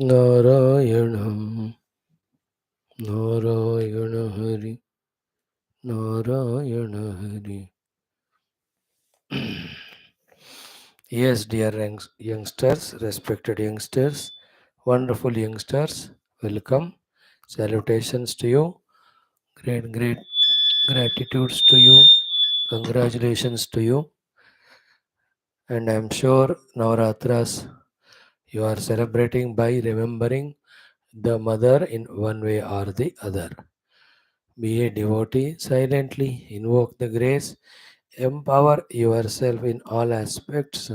Narayanam Narayana Hari Narayana Hari. Yes, dear youngsters, respected youngsters, wonderful youngsters, welcome. Salutations to you. Great gratitudes to you. Congratulations to you. And I'm sure Navaratras you are celebrating by remembering the mother in one way or the other. Be a devotee, silently invoke the grace, empower yourself in all aspects.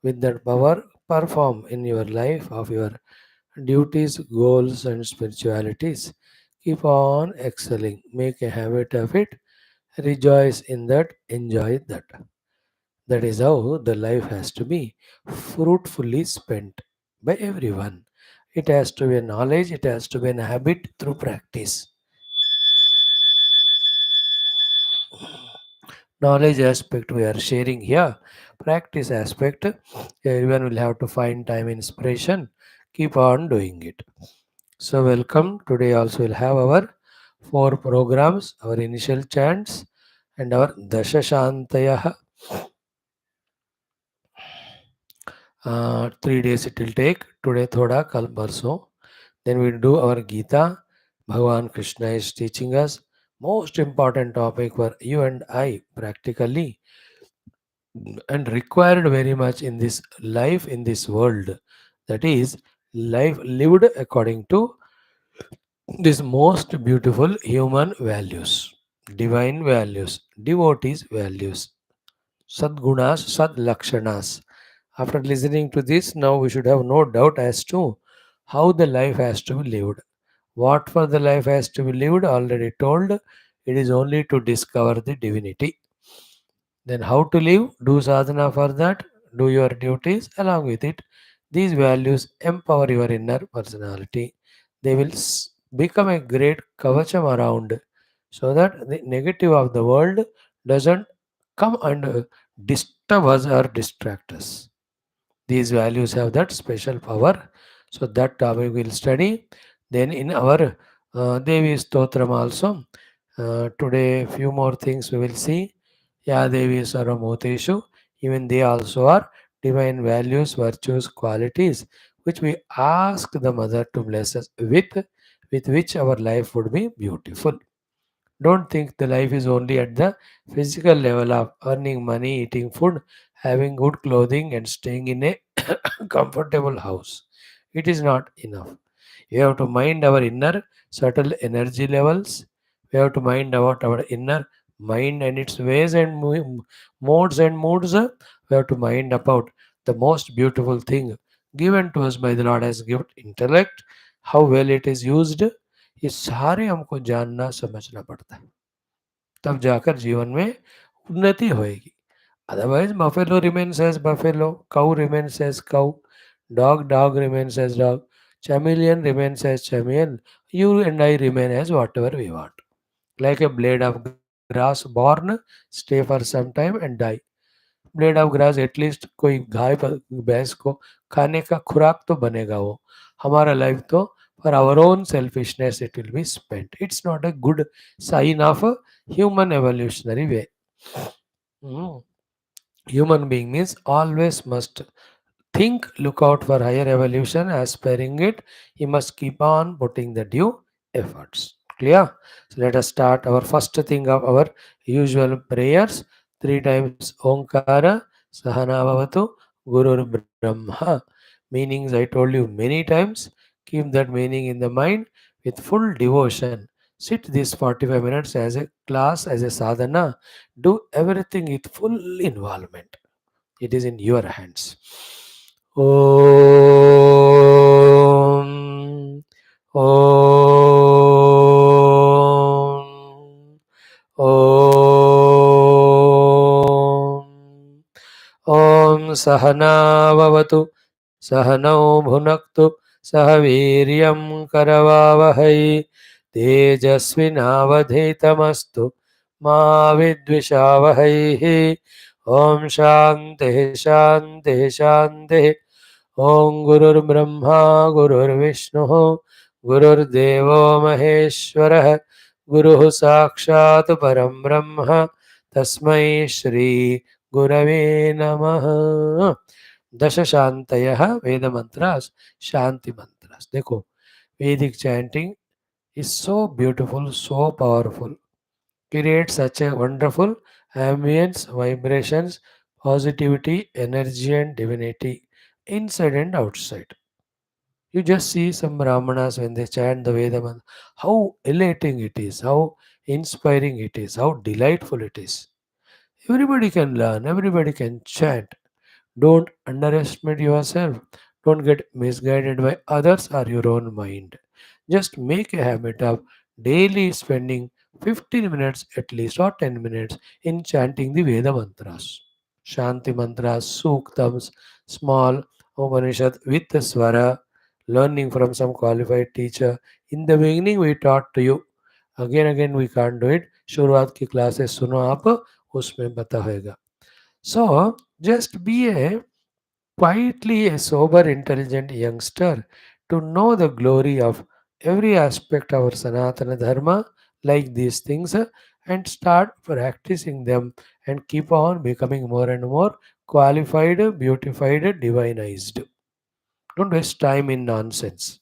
With that power, perform in your life of your duties, goals, and spiritualities. Keep on excelling. Make a habit of it. Rejoice in that. Enjoy that. That is how the life has to be fruitfully spent by everyone. It has to be a knowledge, it has to be a habit through practice. Knowledge aspect we are sharing here, practice aspect, everyone will have to find time inspiration. Keep on doing it. So, welcome. Today also we'll have our four programs, our initial chants, and our Dasha Shantaya. 3 days it will take. Today, thoda, kal parso. Then we'll do our Geetha. Bhagavan Krishna is teaching us most important topic for you and I practically and required very much in this life in this world. That is life lived according to these most beautiful human values, divine values, devotees values, sadgunas, sadlakshanas. After listening to this, now we should have no doubt as to how the life has to be lived. What for the life has to be lived, already told, it is only to discover the divinity. Then how to live? Do sadhana for that, do your duties along with it. These values empower your inner personality. They will become a great kavacham around so that the negative of the world doesn't come and disturb us or distract us. These values have that special power. So that topic we'll study. Then in our Devi Stotram also, today few more things we will see. Ya Devi Saramoteshu, even they also are divine values, virtues, qualities, which we ask the mother to bless us with which our life would be beautiful. Don't think the life is only at the physical level of earning money, eating food, having good clothing, and staying in a comfortable house. It is not enough. We have to mind our inner subtle energy levels. We have to mind about our inner mind and its ways and modes and moods. We have to mind about the most beautiful thing given to us by the Lord as gift intellect, how well it is used. ये सारे हमको जानना समझना पड़ता है तब जाकर जीवन में उन्नति होएगी otherwise buffalo remains as buffalo, cow remains as cow, dog remains as dog, chameleon remains as chameleon, you and I remain as whatever we want, like a blade of grass born, stay for some time and die. Blade of grass at least कोई भैंस को खाने का खुराक तो बनेगा वो हमारा लाइफ तो for our own selfishness it will be spent it's not a good sign of human evolutionary way human being means always must think, look out for higher evolution, aspiring it. He must keep on putting the due efforts. Clear? So let us start our first thing of our usual prayers. 3 times Omkara, Sahana Bhavatu, Gurur Brahma. Meanings I told you many times. Keep that meaning in the mind with full devotion. Sit these 45 minutes as a class, as a sadhana. Do everything with full involvement. It is in your hands. Om. Om. Om. Om Sahana Vavatu Sahanau Bhunaktu Sahaviryam Karavavahai Tejasvinavadhetamastu Ma Vidvishavahai Om Shanti Shanti Shanti ॐ गुरुर्ब्रह्मा गुरुर्विष्णुः गुरुर्देवो महेश्वरः गुरुः साक्षात् परं ब्रह्म तस्मै श्री गुरवे नमः। दश शांतयः वेद मंत्रास शांति मंत्रास। देखो, वैदिक chanting is so beautiful, so powerful, creates such a wonderful ambience, vibrations, positivity, energy and divinity inside and outside. You just see some Brahmanas when they chant the Veda mantra, how elating it is, how inspiring it is, how delightful it is. Everybody can learn, everybody can chant. Don't underestimate yourself. Don't get misguided by others or your own mind. Just make a habit of daily spending 15 minutes at least or 10 minutes in chanting the Veda mantras. Shanti mantras, suktams, small Upanishad with the swara, learning from some qualified teacher. In the beginning we taught to you. Again we can't do it. शुरुआत की classes सुनो आप, उसमें बता होगा. So just be a quietly a sober, intelligent youngster to know the glory of every aspect of our Sanatana Dharma, like these things, and start practicing them and keep on becoming more and more qualified, beautified, divinized. Don't waste time in nonsense.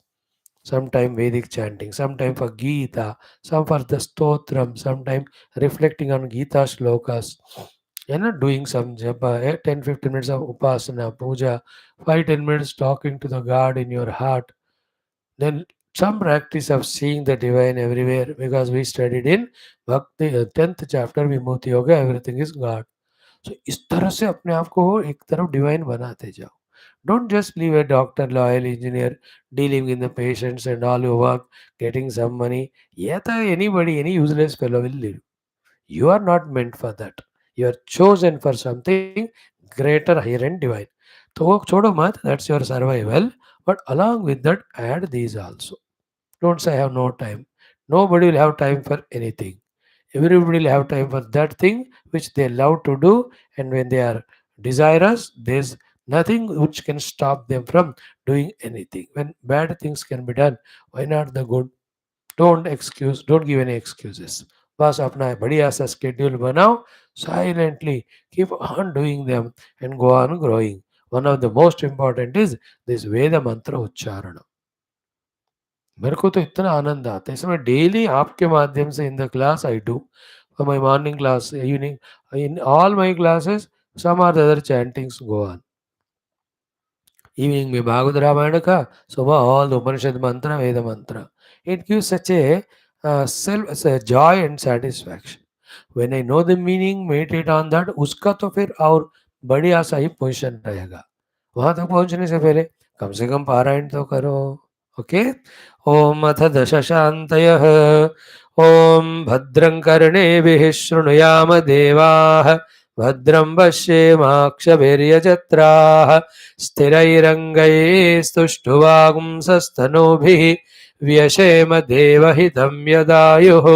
Sometime Vedic chanting, sometime for Geetha, some for the Stotram, sometime reflecting on Gita shlokas. You're not doing some japa, 10-15 minutes of upasana, puja, 5-10 minutes talking to the God in your heart. Then some practice of seeing the divine everywhere, because we studied in Bhakti, 10th chapter Vimukti Yoga, everything is God. So इस तरह से अपने आप को एक तरफ divine बनाते जाओ. Don't just leave a doctor, lawyer, engineer, dealing in the patients and all your work, getting some money. Yeah, anybody, any useless fellow will leave. You are not meant for that. You are chosen for something greater, higher, and divine. तो वो छोड़ो मत, that's your survival. But along with that, add these also. Don't say I have no time. Nobody will have time for anything. Everybody will have time for that thing which they love to do, and when they are desirous, there's nothing which can stop them from doing anything. When bad things can be done, why not the good? Don't give any excuses. बस अपना बढ़िया सा schedule बनाओ, silently keep on doing them and go on growing. One of the most important is this Veda mantra उच्चारण. मेरे को तो इतना आनंद आता है इसमें डेली आपके माध्यम से in the class I do for my morning class, evening, in all my classes, some or the other chantings go on. Evening में भागवत रामायण का, सुबह all the Upanishad mantra, Veda mantra. It gives such a joy and satisfaction. When I know the meaning, meditate on that, उसका तो फिर और बढ़िया सा ही position रहेगा. वहां तक पहुंचने से पहले कम से कम पारायण तो करो. ओके. ओम अथ दशशान्तयः. ओम भद्रं कर्णेभिः शृणुयाम देवाः भद्रं पश्येमाक्षभिर्यजत्राः स्थिरैरङ्गैस्तुष्टुवागुंसस्तनूभिः व्यशेम देवहितं यदायुः.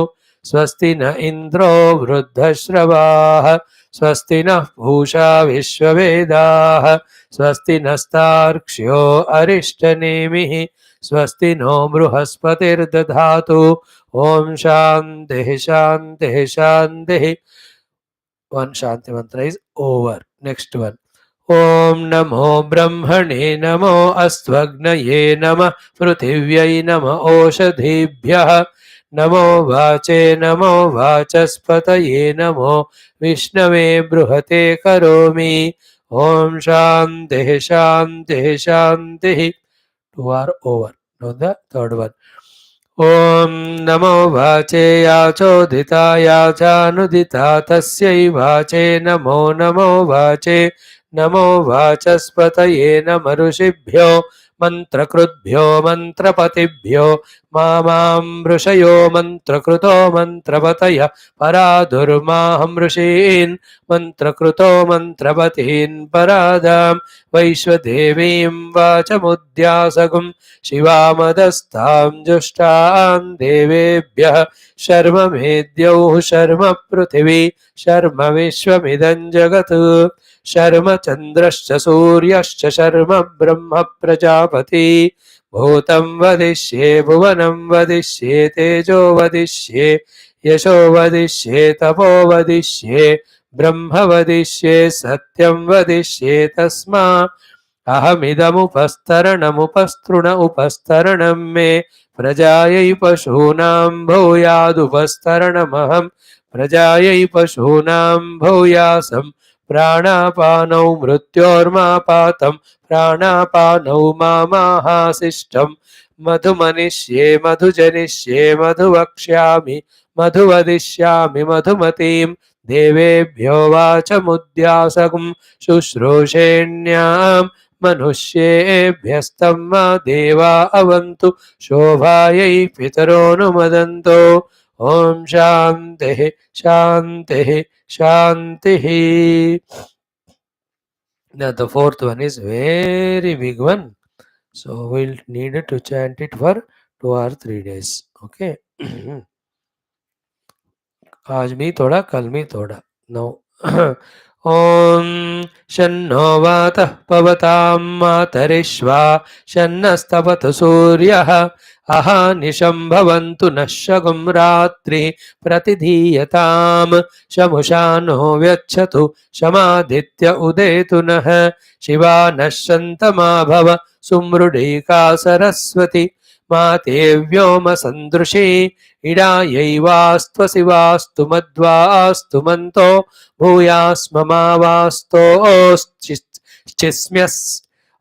स्वस्ति न इन्द्रो वृद्धश्रवाः स्वस्ति नः पूषा विश्ववेदाः स्वस्ति नस्तार्क्ष्यो अरिष्टनेमिः स्वस्ति no बृहस्पतिर्दधातु. Om Shanti Shanti Shanti. One Shanti mantra is over. Next one. Om Namo Brahmane Namo Astvagnaye Namah Pruthivyai Namah Oshadhibhyah Namo Vache Namo Vachaspataye Namo Vishnave Bruhate Karomi. Om Shanti Shanti Shanti. Two are over. Now the third one. ओम नमो वाचे याचोदिता याचानुदिता तस्यै वाचे नमो नमो वाचे नमो वाचस्पतये नमः ऋषिभ्यो मन्त्रकृद्भ्यो मन्त्रपतिभ्यो मां ऋषयो मन्त्रकृतो मन्त्रपतय पराधुर्माहं ऋषीन् मन्त्रकृतो मन्त्रपतीन् परादां वैश्वदेवीं वाचमुद्यासगुं शिवामदस्तां जुष्टां देवेभ्यः शर्म मेद्यौः शर्म पृथिवी शर्म विश्वमिदं जगत् शर्म चन्द्रश्च सूर्यश्च शर्म ब्रह्म प्रजापति भूतं वदिष्ये भुवनं वदिष्ये तेजो वदिष्ये यशो वदिष्ये तपो वदिष्ये ब्रह्म वदिष्ये सत्यं वदिष्ये तस्मा अहमिदमुपस्तरणमुपस्तृण उपस्तरणं मे प्रजायै पशूनां भूयादुपस्तरणमहं प्रजायै पशूनां भूयासं प्राणापानौ मृत्योर्मापातं प्राणापानौ मामाहासिष्ठं मधुमनिष्ये मधुजनिष्ये मधुवक्ष्यामि मधुवदिष्यामि मधुमतीं देवेभ्यो वाचमुद्यासगुं शुश्रूषेण्यां मनुष्येभ्यस्तं देवा अवन्तु शोभायै पितरोऽनुमदन्तो ॐ शान्तिः शान्तिः शान्तिः. Now the fourth one is very big one, so we'll need to chant it for 2 or 3 days. Okay. आज भी थोड़ा कल भी थोड़ा. Now ॐ शन्नो वातः पवतां मातरिश्वा शन्नस्तपतु सूर्यः अहानिशं भवन्तु नः शगुं रात्रिः प्रतिधीयतां शमुषा नो व्यच्छतु शमादित्य उदेतु नः शिवा नः शन्तमा भव सुमृडीका सरस्वती माते व्योम सन्दृशी इडायैवास्त्वसि वास्तु मध्वास्तु मन्तो भूयास्ममावास्तोश्चिस्म्यस्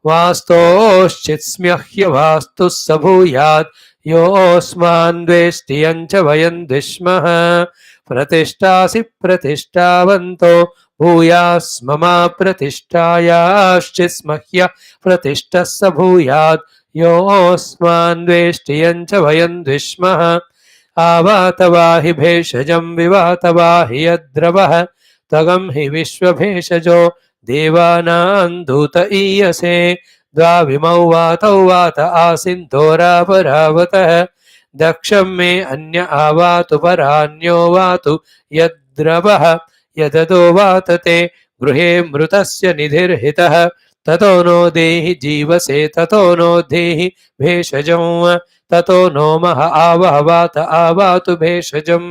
वास्तोश्चिस्म्यह्यवास्तुः स भूयात् योऽस्मान् द्वेष्टियं च वयं द्विष्मः प्रतिष्ठासि प्रतिष्ठावन्तो भूयास्ममा प्रतिष्ठायाश्चिस्मह्य प्रतिष्ठः स भूयात् योऽस्मान् द्वेष्टियं च वयं द्विष्मः आवातवाहि भेषजं विवातवाहि यद्रवः तगं हि विश्वभेषजो देवानां दूत ईयसे द्वाविमौ वातौ वात आसिन्धोरापरावतः दक्षं मे अन्य आवातु परान्यो वातु यद्रवः यदतो वातते गृहे मृतस्य निधिर्हितः ततो नो देहि जीवसे ततो नो देहि भेषजं ततो नो मह आवहवात आवातु भेषजं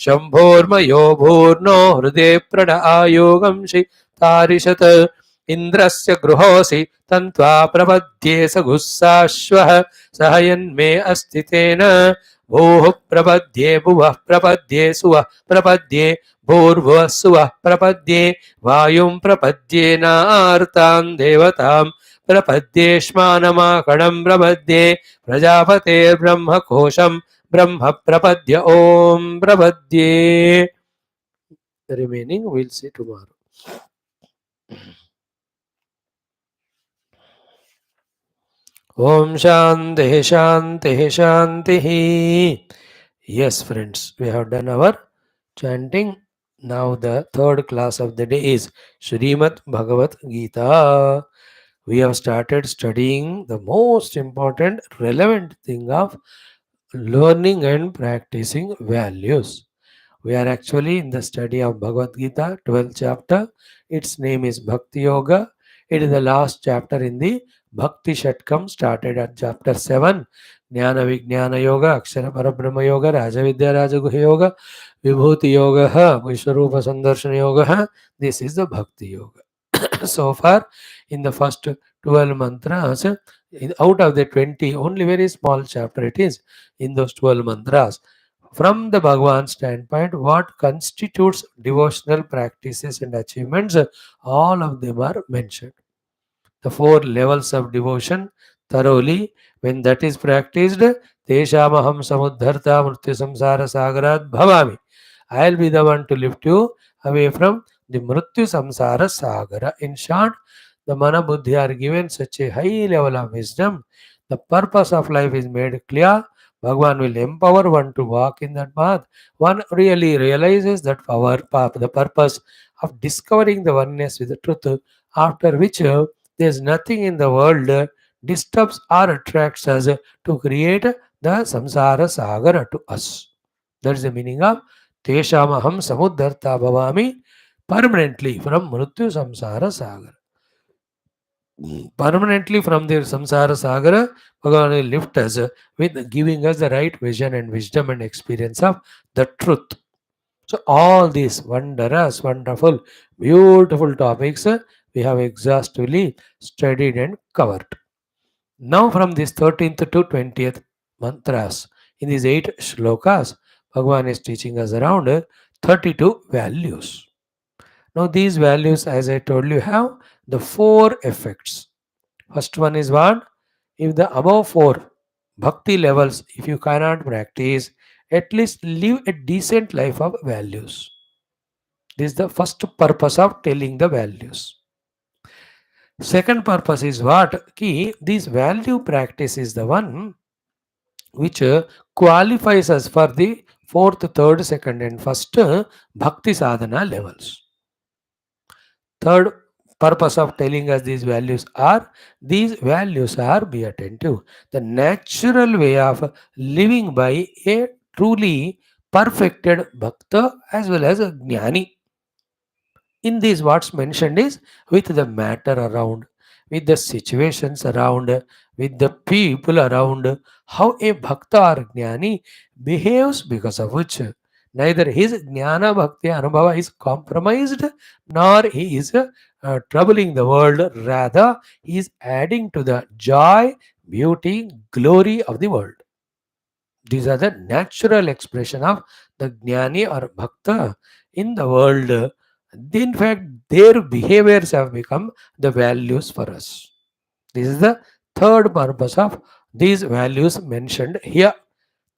शम्भोर्मयो भूर्नो हृदे प्रण आयोगंसि तारिषत् इन्द्रस्य गृहोऽसि तन्त्वा प्रपद्ये स गुस्साश्वः सहयन्मे अस्ति तेन भूः प्रपद्ये भुवः प्रपद्ये सुवः प्रपद्ये भूर्भुवः सुवः प्रपद्ये वायुं प्रपद्ये नार्तां देवतां प्रपद्येष्मानमाकणं प्रपद्ये प्रजापतेर्ब्रह्मकोशं ब्रह्म प्रपद्य ॐ प्रपद्ये. The remaining we'll see tomorrow. Om Shanti Shanti Shanti. Yes, friends, we have done our chanting. Now the third class of the day is Srimad Bhagavad Geetha. We have started studying the most important, relevant thing of learning and practicing values. We are actually in the study of Bhagavad Gita, 12th chapter. Its name is Bhakti Yoga. It is the last chapter in the Bhakti Shatkam, started at chapter 7. Jnana Vijnana Yoga, Akshara Parabrahma Yoga, Rajavidya Rajaguha Yoga, Vibhuti Yoga, Vishwarupa Sandarshana Yoga. This is the Bhakti Yoga. So far, in the first 12 mantras, out of the 20, only very small chapter it is in those 12 mantras. From the Bhagavan standpoint, what constitutes devotional practices and achievements, all of them are mentioned. The 4 levels of devotion thoroughly, when that is practiced, Teshamaham Samudharta Mrityu Samsara Sagarat Bhavami. I will be the one to lift you away from the Mrityu Samsara Sagara. In short, the mana buddhi are given such a high level of wisdom, the purpose of life is made clear. Bhagwan will empower one to walk in that path. One really realizes that power, the purpose of discovering the oneness with the truth, after which there is nothing in the world disturbs or attracts us to create the samsara sagara to us. That is the meaning of Teshamaham Samudharta Bhavami, permanently from Mrityu Samsara Sagara. Permanently from the Samsara Sagara, Bhagavan will lift us with giving us the right vision and wisdom and experience of the truth. So, all these wondrous, wonderful, beautiful topics we have exhaustively studied and covered. Now, from this 13th to 20th mantras, in these 8 shlokas, Bhagavan is teaching us around 32 values. Now, these values, as I told you, have the 4 effects. First one is what? If the above 4 bhakti levels, if you cannot practice, at least live a decent life of values. This is the first purpose of telling the values. Second purpose is what? Ki, this value practice is the one which qualifies us for the fourth, third, second, and first bhakti sadhana levels. Third purpose of telling us these values are be attentive. The natural way of living by a truly perfected bhakta as well as a jnani. In this, what's mentioned is with the matter around, with the situations around, with the people around, how a bhakta or jnani behaves, because of which neither his jnana bhakti anubhava is compromised nor he is troubling the world. Rather, he is adding to the joy, beauty, glory of the world. These are the natural expression of the jnani or bhakta in the world. In fact, their behaviors have become the values for us. This is the third purpose of these values mentioned here.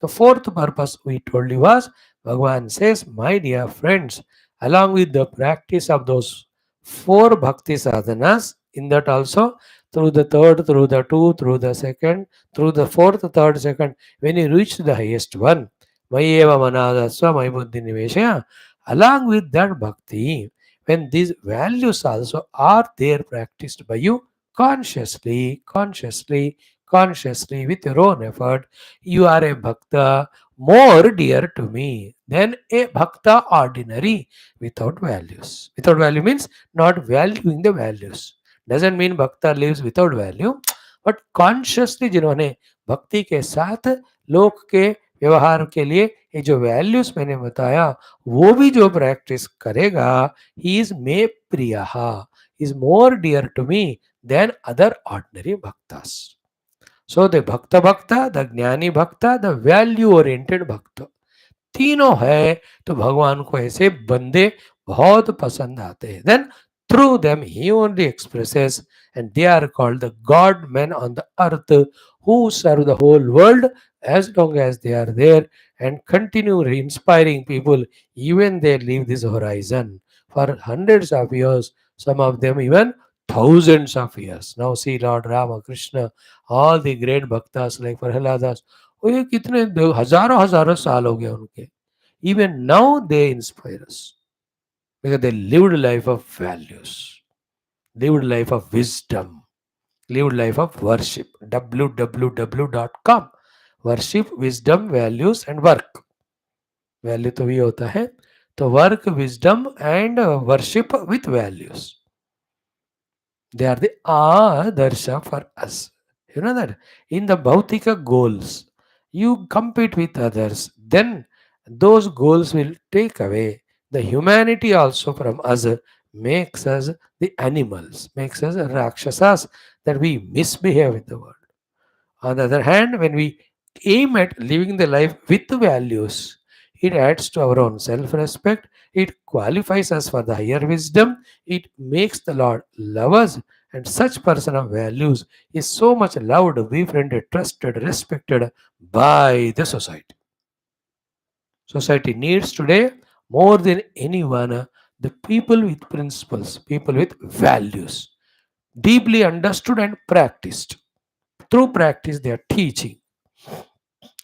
The fourth purpose we told you was Bhagavan says, my dear friends, along with the practice of those 4 bhakti sadhanas, in that also through the third, through the two, through the second, through the fourth, third, second, when you reach the highest one, Mayeva Manadaswa May Buddhi Niveshaya, along with that bhakti, when these values also are there practiced by you consciously, with your own effort, you are a bhakta more dear to me than a bhakta ordinary without values. Without value means not valuing the values. Doesn't mean bhakta lives without value, but consciously जिन्होंने भक्ति के साथ लोक के व्यवहार के लिए ये जो वैल्यूज मैंने बताया वो भी जो प्रैक्टिस करेगा, ही इज मे प्रिय, is more dear to me than other ordinary bhaktas. So the bhakta, the jnani bhakta, the value oriented bhakta, तीनों है तो भगवान को ऐसे बंदे बहुत पसंद आते हैं. Then through them he only expresses, and they are called the God men on the earth who serve the whole world as long as they are there and continue inspiring people even they leave this horizon for hundreds of years, some of them even thousands of years. Now see Lord Rama, Krishna, all the great bhaktas like Prahladas, वो ये कितने हजारों हजारों साल हो गए उनके. Even now they inspire us because they lived a life of values, lived a life of wisdom, lived life of worship. www.com. Worship, wisdom, values and work. Value तो ये होता है तो work wisdom and worship with values, they are the adarsha for us. You know that in the bhautika goals, you compete with others, then those goals will take away the humanity also from us, makes us the animals, makes us rakshasas, that we misbehave with the world. On the other hand, when we aim at living the life with values, it adds to our own self respect, it qualifies us for the higher wisdom, it makes the Lord love us, and such person of values is so much loved, befriended, trusted, respected by the society. Society needs today more than anyone the people with principles, people with values. deeply understood and practiced. Through practice, they are teaching,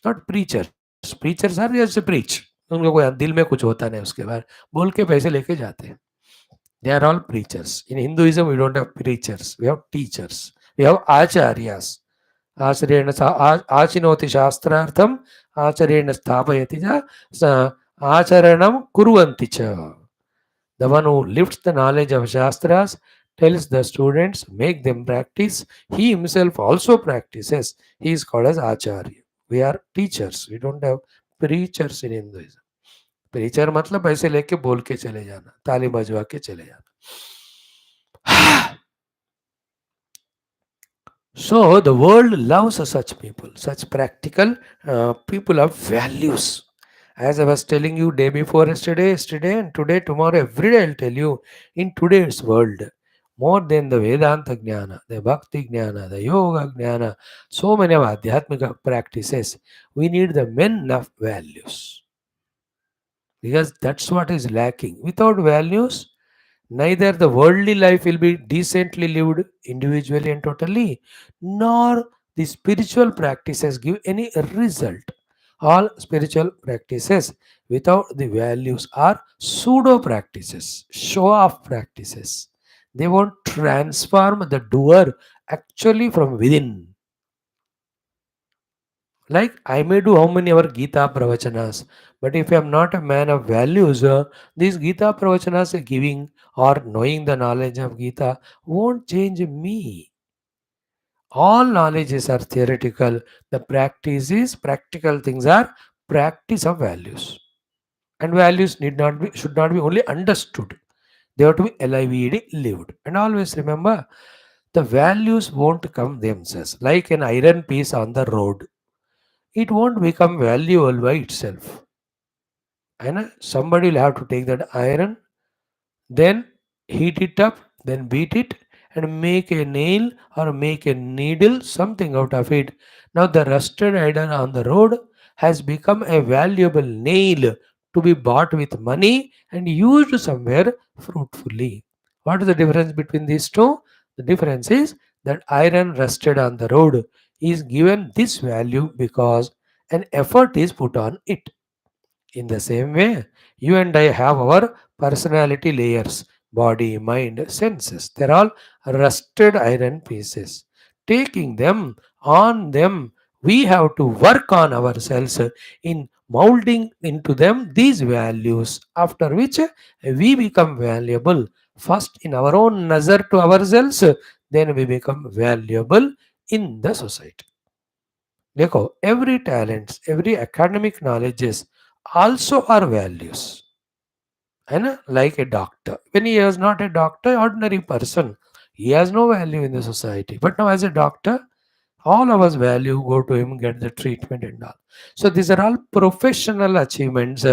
not preachers. Preachers are जैसे preach. उनको कोई दिल में कुछ होता नहीं उसके बाद बोल के पैसे लेके जाते हैं. They are all preachers. In Hinduism, we don't have preachers. We have teachers. We have acharyas. आचिनोति शास्त्रार्थम आचरेण स्थापयति च आचरणम कुर्वन्ति च. The one who lifts the knowledge of Shastras, tells the students, make them practice. He himself also practices. He is called as Acharya. We are teachers. We don't have preachers in Hinduism. Preacher मतलब ऐसे लेके बोल के चले जाना, ताली बजवा के चले जाना. So the world loves such people, such practical people of values. As I was telling you day before yesterday and today, tomorrow, every day I'll tell you, in today's world, more than the Vedanta Jnana, the Bhakti Jnana, the Yoga Jnana, so many of Adhyatmika practices, we need the men of values. Because that's what is lacking. Without values, neither the worldly life will be decently lived individually and totally, nor the spiritual practices give any result. All spiritual practices without the values are pseudo practices, show off practices. They won't transform the doer actually from within. Like I may do how many ever Gita Pravachanas, but if I am not a man of values, these Gita Pravachanas giving or knowing the knowledge of Gita won't change me. All knowledges are theoretical. The practice is practical things are practice of values. And values need not be should not be only understood. They have to be lived. And always remember the values won't come themselves. Like an iron piece on the road. It won't become valuable by itself. And somebody will have to take that iron, then heat it up, then beat it, and make a nail or make a needle, something out of it. Now the rusted iron on the road has become a valuable nail to be bought with money and used somewhere fruitfully. What is the difference between these two? The difference is that iron rusted on the road is given this value because an effort is put on it. In the same way, you and I have our personality layers body, mind, senses. They're all rusted iron pieces. Taking them on them, we have to work on ourselves in molding into them these values, after which we become valuable. First, in our own nazar to ourselves, then we become valuable in the society. देखो every talents, every academic knowledges also are values. है ना? Like a doctor, when he is not a doctor, ordinary person, he has no value in the society, but now as a doctor all of us value go to him, get the treatment and all. So these are all professional achievements.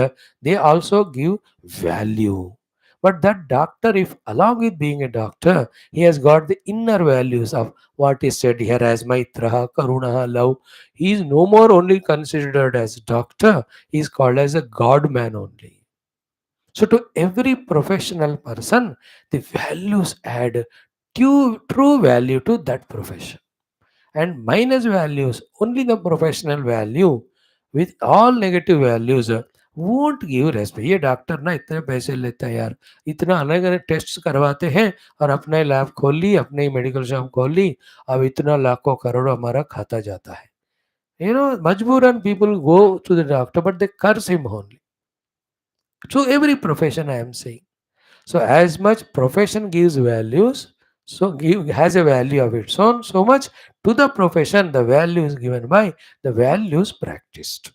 They also give value. But that doctor, if along with being a doctor, he has got the inner values of what is said here as Maitraha, Karunaha, love. He is no more only considered as doctor, he is called as a God man only. So to every professional person, the values add true value to that profession. And minus values, only the professional value with all negative values won't give respect. ये doctor ना इतने पैसे लेता है यार, इतना अलग अलग टेस्ट करवाते हैं और अपने लैब खोल ली, अपने ही मेडिकल शॉप खोल ली, अब इतना लाखों करोड़ों हमारा खाता जाता है. You know, majburan people go to the doctor, but they curse him only. So every profession I am saying. So as much profession gives values, so has a value of its own. So much to the profession, the value is given by the values practiced.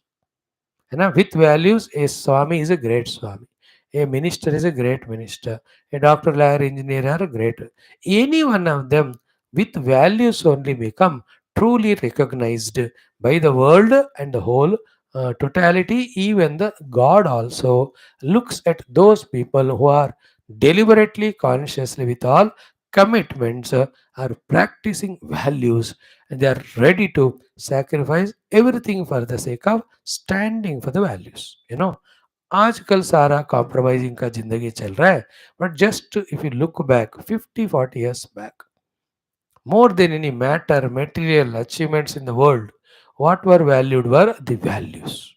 And with values, a Swami is a great Swami. A minister is a great minister. A doctor, lawyer, engineer are a great. Any one of them with values only become truly recognized by the world and the whole totality. Even the God also looks at those people who are deliberately, consciously, with all commitments, are practicing values, and they are ready to sacrifice everything for the sake of standing for the values. You know, आजकल सारा compromising का जिंदगी चल रहा है. But just if you look back 50-40 years back, More than any matter, material achievements in the world, what were valued were the values.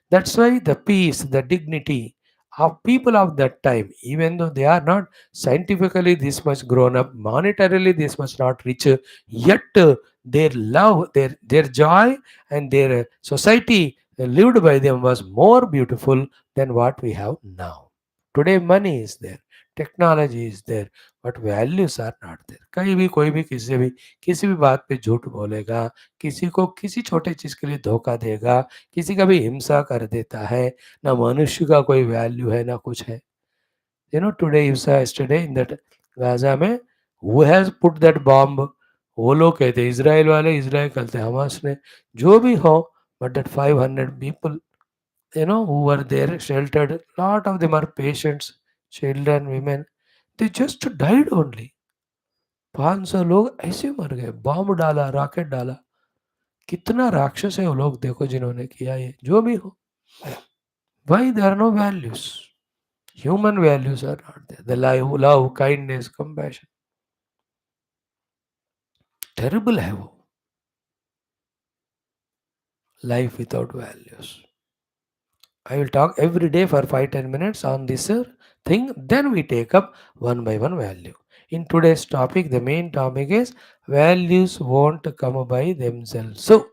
That's why the peace, the dignity of people of that time, even though they are not scientifically this much grown up, monetarily this much not rich, yet their love, their joy, and their society lived by them was more beautiful than what we have now. Today, money is there, technology is there, but values are not there. कहीं भी कोई भी किसी भी बात पे झूठ बोलेगा, किसी को किसी छोटे चीज़ के लिए धोखा देगा, किसी का भी हिंसा कर देता है, ना मनुष्य का कोई वैल्यू है ना कुछ है. टुडे यू सा यस्टरडे इन दैट गाजा में who has put that bomb. वो लोग कहते हैं इजराइल वाले, इजराइल कहते हैं हमास ने, जो भी हो, but that 500 people who were there sheltered, lot of them are patients, children, women, they just died only. 500 लोग ऐसे मर गए, बॉम्ब डाला, रॉकेट डाला. कितना राक्षस है वो लोग, देखो जिन्होंने किया ये, जो भी हो. Why there are no values? Human values are not there. The love, kindness, compassion. Terrible है वो. Life without values. I will talk every day for 5-10 minutes on this thing. Then we take up one by one value. In today's topic, the main topic is values won't come by themselves. So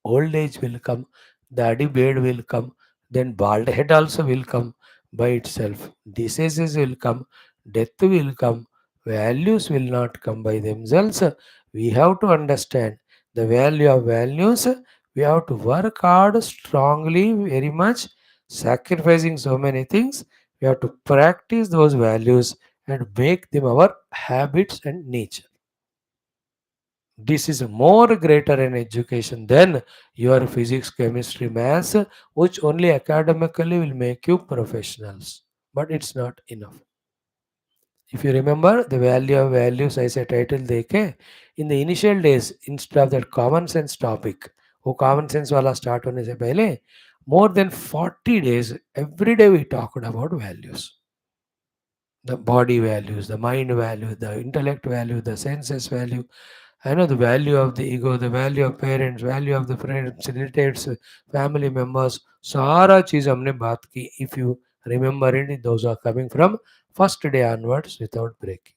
old age will come, daddy beard will come, then bald head also will come by itself. Diseases will come, death will come, values will not come by themselves. We have to understand the value of values. We have to work hard strongly, very much, sacrificing so many things. We have to practice those values and make them our habits and nature. This is more greater in education than your physics, chemistry, maths, which only academically will make you professionals. But it's not enough. If you remember the value of values, I say title देखे, in the initial days, instead of that common sense topic, वो common sense वाला start होने से पहले, more than 40 days, every day we talked about values. The body values, the mind value, the intellect value, the senses value, I know the value of the ego, the value of parents, value of the friends, relatives, family members. सारा चीज हमने बात की. If you remember it, those are coming from first day onwards without breaking.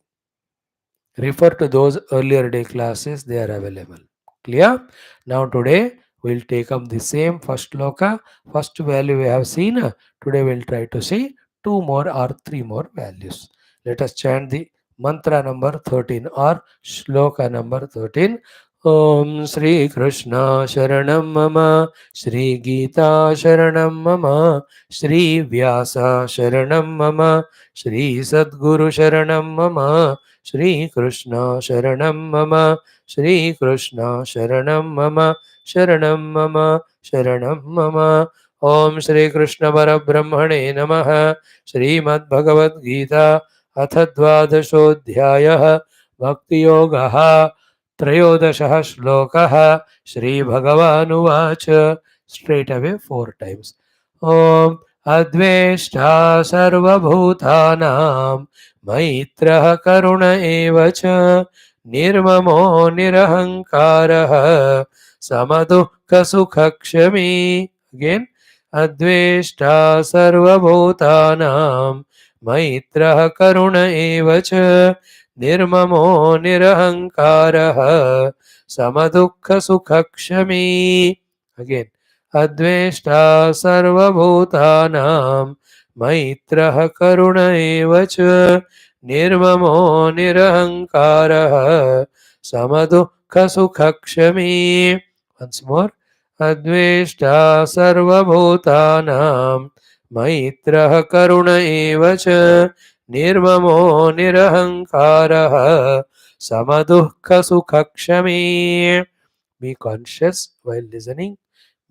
Refer to those earlier day classes, they are available. Clear? Now today we'll take up the same first loka, first value we have seen. Today we'll try to see two more or three more values. Let us chant the mantra number 13 or shloka number 13. Om Shri Krishna Sharanam Mama, Shri Geetha Sharanam Mama, Shri Vyasa Sharanam Mama, Shri Sadguru Sharanam Mama, Shri Krishna Sharanam Mama, Shri Krishna Sharanam Mama, Sharanam Mama, Sharanam Mama. Om Shri Krishna Parabrahmane Namaha. Srimad Bhagavad Gita अथ द्वादशोऽध्यायः भक्तियोगः त्रयोदशः श्लोकः श्रीभगवानुवाच straight away 4 times. Om अद्वेष्टा सर्वभूतानां मैत्रः करुण एव च निर्ममो निरहङ्कारः समदुःखसुखक्षमी. Again, अद्वेष्टा सर्वभूतानां मैत्रः करुण एव च निर्ममो निरहङ्कारः समदुःखसुखक्षमी. Again, अद्वेष्टा सर्वभूतानां मैत्रः करुण एव च निर्ममो निरहङ्कारः समदुःखसुखक्षमी. Once more. अद्वेष्टा सर्वभूतानां मैत्रः करुण एव च निर्ममो निरहङ्कारः समदुःखसुखक्षमी. Be conscious while listening.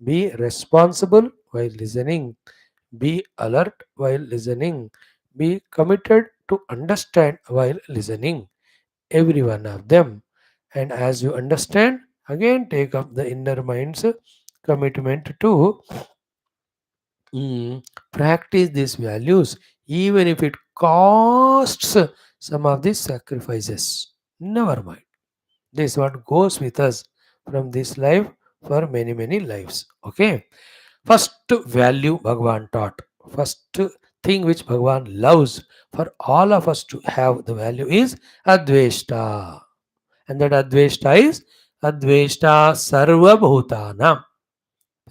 Be responsible while listening. Be alert while listening. Be committed to understand while listening. Every one of them. And as you understand, again take up the inner mind's commitment to practice these values, even if it costs some of these sacrifices. Never mind. This what goes with us from this life for many, many lives. Okay. First value Bhagavan taught. First thing which Bhagavan loves for all of us to have the value is Adveshta. And that Adveshta is Adveshta Sarva Bhutanam.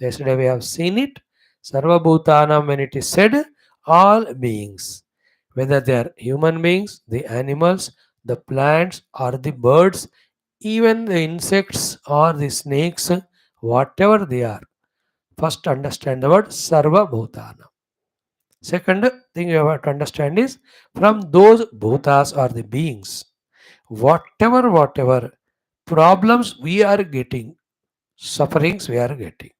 Yesterday we have seen it. Sarva Bhutanam, when it is said, all beings, whether they are human beings, the animals, the plants, or the birds, even the insects or the snakes, whatever they are. First, understand the word Sarva Bhutana. Second thing you have to understand is from those bhutas or the beings, whatever problems we are getting, sufferings we are getting.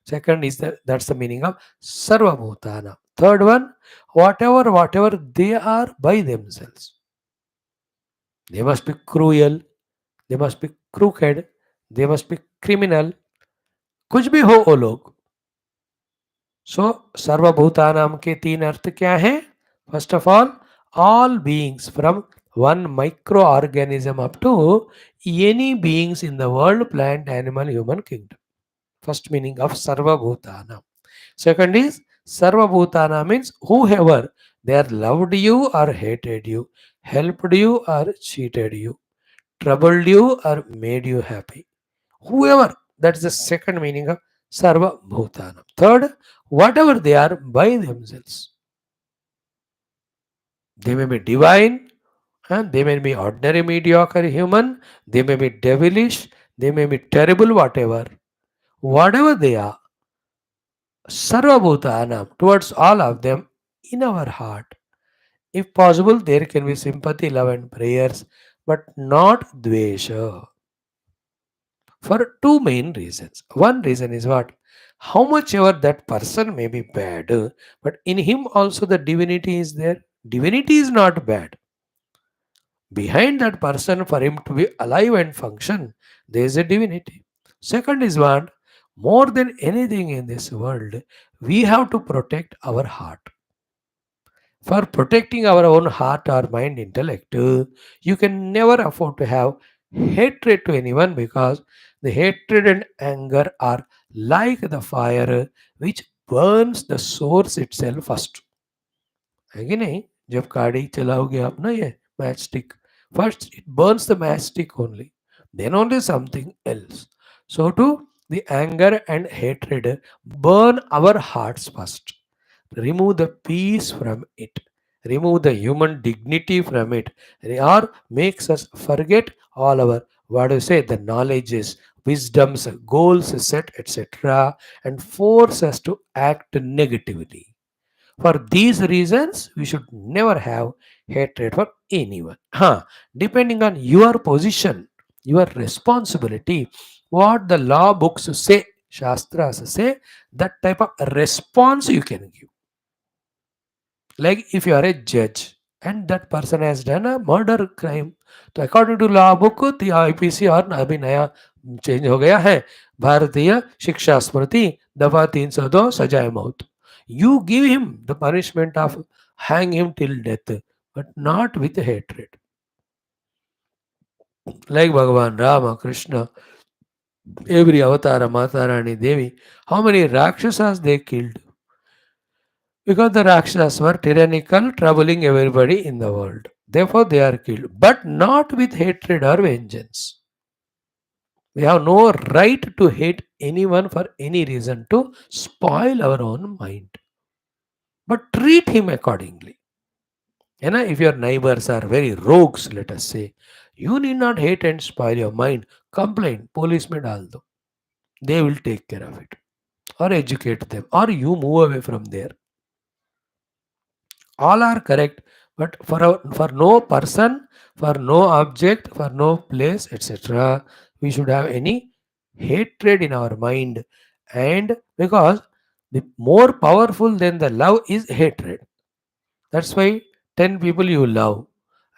Second is that's the meaning of Sarva Bhutana. Third one, whatever they are by themselves. They must be cruel, they must be crooked, they must be criminal. कुछ भी हो वो लोग. सो सर्वभूतानाम के तीन अर्थ क्या है? First of all beings from one microorganism up to any beings in the world, plant, animal, human kingdom. First meaning of sarvabhutana. Second is sarvabhutana means whoever they are loved you or hated you, helped you or cheated you, troubled you or made you happy. Whoever, that's the second meaning of sarva bhutana. Third, whatever they are by themselves, they may be divine and they may be ordinary mediocre human, they may be devilish, they may be terrible, whatever they are, sarva bhutana, towards all of them, in our heart, if possible there can be sympathy, love and prayers, but not dvesha. For two main reasons. One reason is what? How much ever that person may be bad, but in him also the divinity is there. Divinity is not bad. Behind that person, for him to be alive and function, there is a divinity. Second is what? More than anything in this world, we have to protect our heart. For protecting our own heart or mind, intellect, you can never afford to have hatred to anyone, because the hatred and anger are like the fire which burns the source itself first. है कि नहीं? जब गाड़ी चलाओगे आप ना, ये match stick, first it burns the matchstick only, then only something else. So too the anger and hatred burn our hearts first, remove the peace from it, remove the human dignity from it, or makes us forget all our, what do you say, the knowledges, wisdoms, goals set, etc., and force us to act negatively. For these reasons, we should never have hatred for anyone. Depending on your position, your responsibility, what the law books say, Shastras say, that type of response you can give. Like if you are a judge and that person has done a murder crime, तो according to law book, the IPC और अभी नया change हो गया है, भारतीय शिक्षा स्मृति दफा 302 सजाए मौत. You give him the punishment of hang him till death, but not with hatred. Like Bhagavan Rama, Krishna, every avatar, Mata Rani, Devi, how many Rakshasas they killed? Because the Rakshasas were tyrannical, troubling everybody in the world. Therefore, they are killed, but not with hatred or vengeance. We have no right to hate anyone for any reason to spoil our own mind, but treat him accordingly. If your neighbors are very rogues, let us say, you need not hate and spoil your mind. Complain, police में डाल दो. They will take care of it. Or educate them. Or you move away from there. All are correct, but for no person, for no object, for no place, etc., we should have any hatred in our mind. And because the more powerful than the love is hatred. That's why 10 people you love,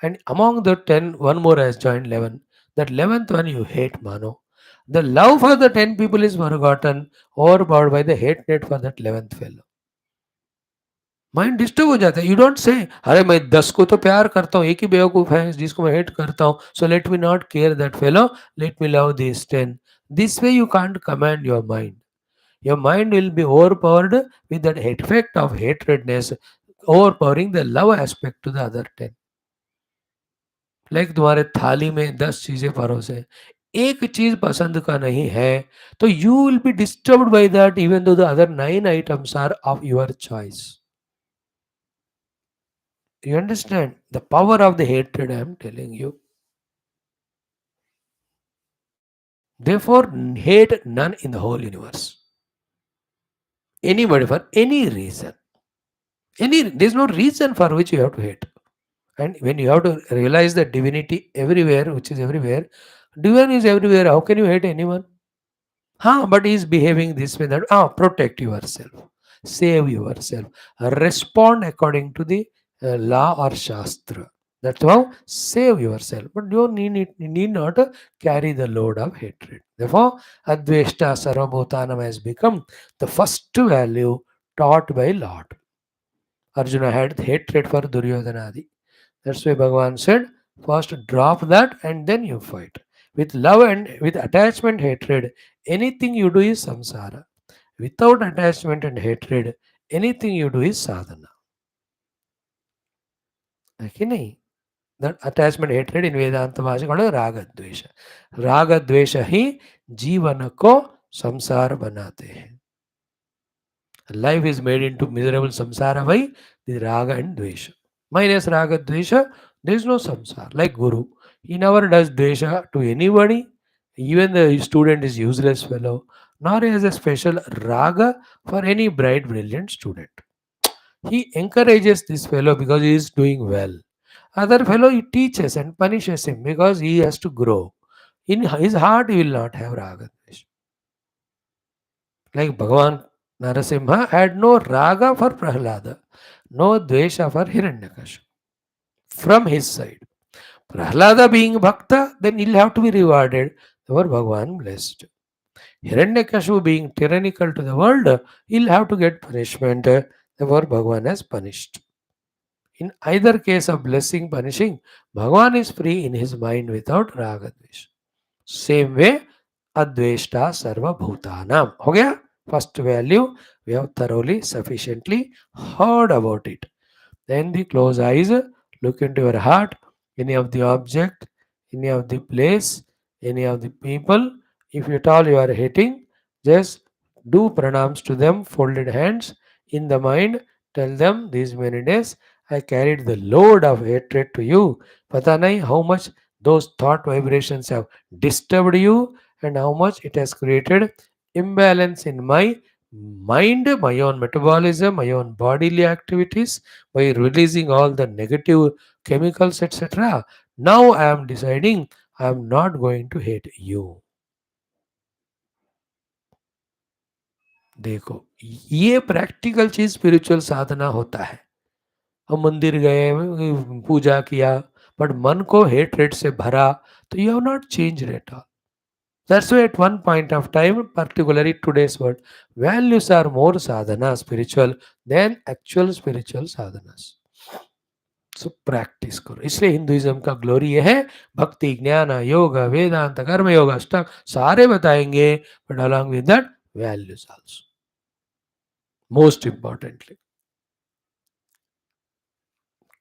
and among the 10, one more has joined 11. That 11th one you hate, Mano. The love for the 10 people is forgotten, overpowered by the hatred for that 11th fellow. Mind disturb हो जाता है. You don't say अरे मैं 10 को तो प्यार करता हूँ, एक ही बेवकूफ है जिसको मैं हेट करता हूँ, so let me not care that fellow, let me love this 10. This way you can't command your mind. Your mind will be overpowered with that effect of hatredness, overpowering the love aspect to the other 10. Like तुम्हारे थाली में 10 चीजें परोसे हैं, एक चीज पसंद का नहीं है, तो you will be disturbed by that even though the other 9 items are of your choice. You understand the power of the hatred? I am telling you. Therefore, hate none in the whole universe. Anybody for any reason. There's no reason for which you have to hate. And when you have to realize that divinity everywhere, which is everywhere, divine is everywhere. How can you hate anyone? But he is behaving this way that protect yourself, save yourself, respond according to the law or shastra. That's how save yourself. But you need not carry the load of hatred. Therefore, Adveshta Sarvabhutanam has become the first value taught by Lord. Arjuna had hatred for Duryodhanadi. That's why Bhagavan said, first drop that and then you fight. With love and with attachment, hatred, anything you do is samsara. Without attachment and hatred, anything you do is sadhana. है कि नहीं? That attachment hatred in Vedanta भाषा called राग द्वेष. राग द्वेष ही जीवन को संसार बनाते हैं. Life is made into miserable samsara by the raga and dvesha. Minus raga dvesha, there is no samsara. Like Guru, he never does dvesha to anybody. Even the student is useless fellow, nor he has a special raga for any bright, brilliant student. He encourages this fellow because he is doing well. Other fellow he teaches and punishes him because he has to grow. In his heart, he will not have raga dvesha. Like Bhagavan Narasimha had no raga for Prahlada, no dvesha for Hiranyakashipu from his side. Prahlada being Bhakta, then he'll have to be rewarded. Therefore, Bhagavan blessed. Hiranyakashipu being tyrannical to the world, he'll have to get punishment. Therefore, Bhagavan has punished. In either case of blessing, punishing, Bhagavan is free in his mind without raga dvesha. Same way, Adveshta Sarva Bhutanam. हो गया? First value, we have thoroughly, sufficiently heard about it. Then the close eyes, look into your heart, any of the object, any of the place, any of the people. If at all you are hating, just do pranams to them, folded hands in the mind. Tell them these many days I carried the load of hatred to you. Pata nahi how much those thought vibrations have disturbed you and how much it has created imbalance in my mind, my own metabolism, my own bodily activities by releasing all the negative chemicals, etc. Now I am deciding I am not going to hate you. देखो ये practical चीज spiritual साधना होता है. हम मंदिर गए, पूजा किया, but मन को हेट से भरा, तो you have not change at all. That's why at one point of time, particularly today's world, values are more sadhana spiritual than actual spiritual sadhanas. So practice करो. इसलिए हिंदुइज्म का ग्लोरी ये है, भक्ति, ज्ञान, योग, वेदांत, कर्म योग, अष्टांग सारे बताएंगे, but along with that values also. Most importantly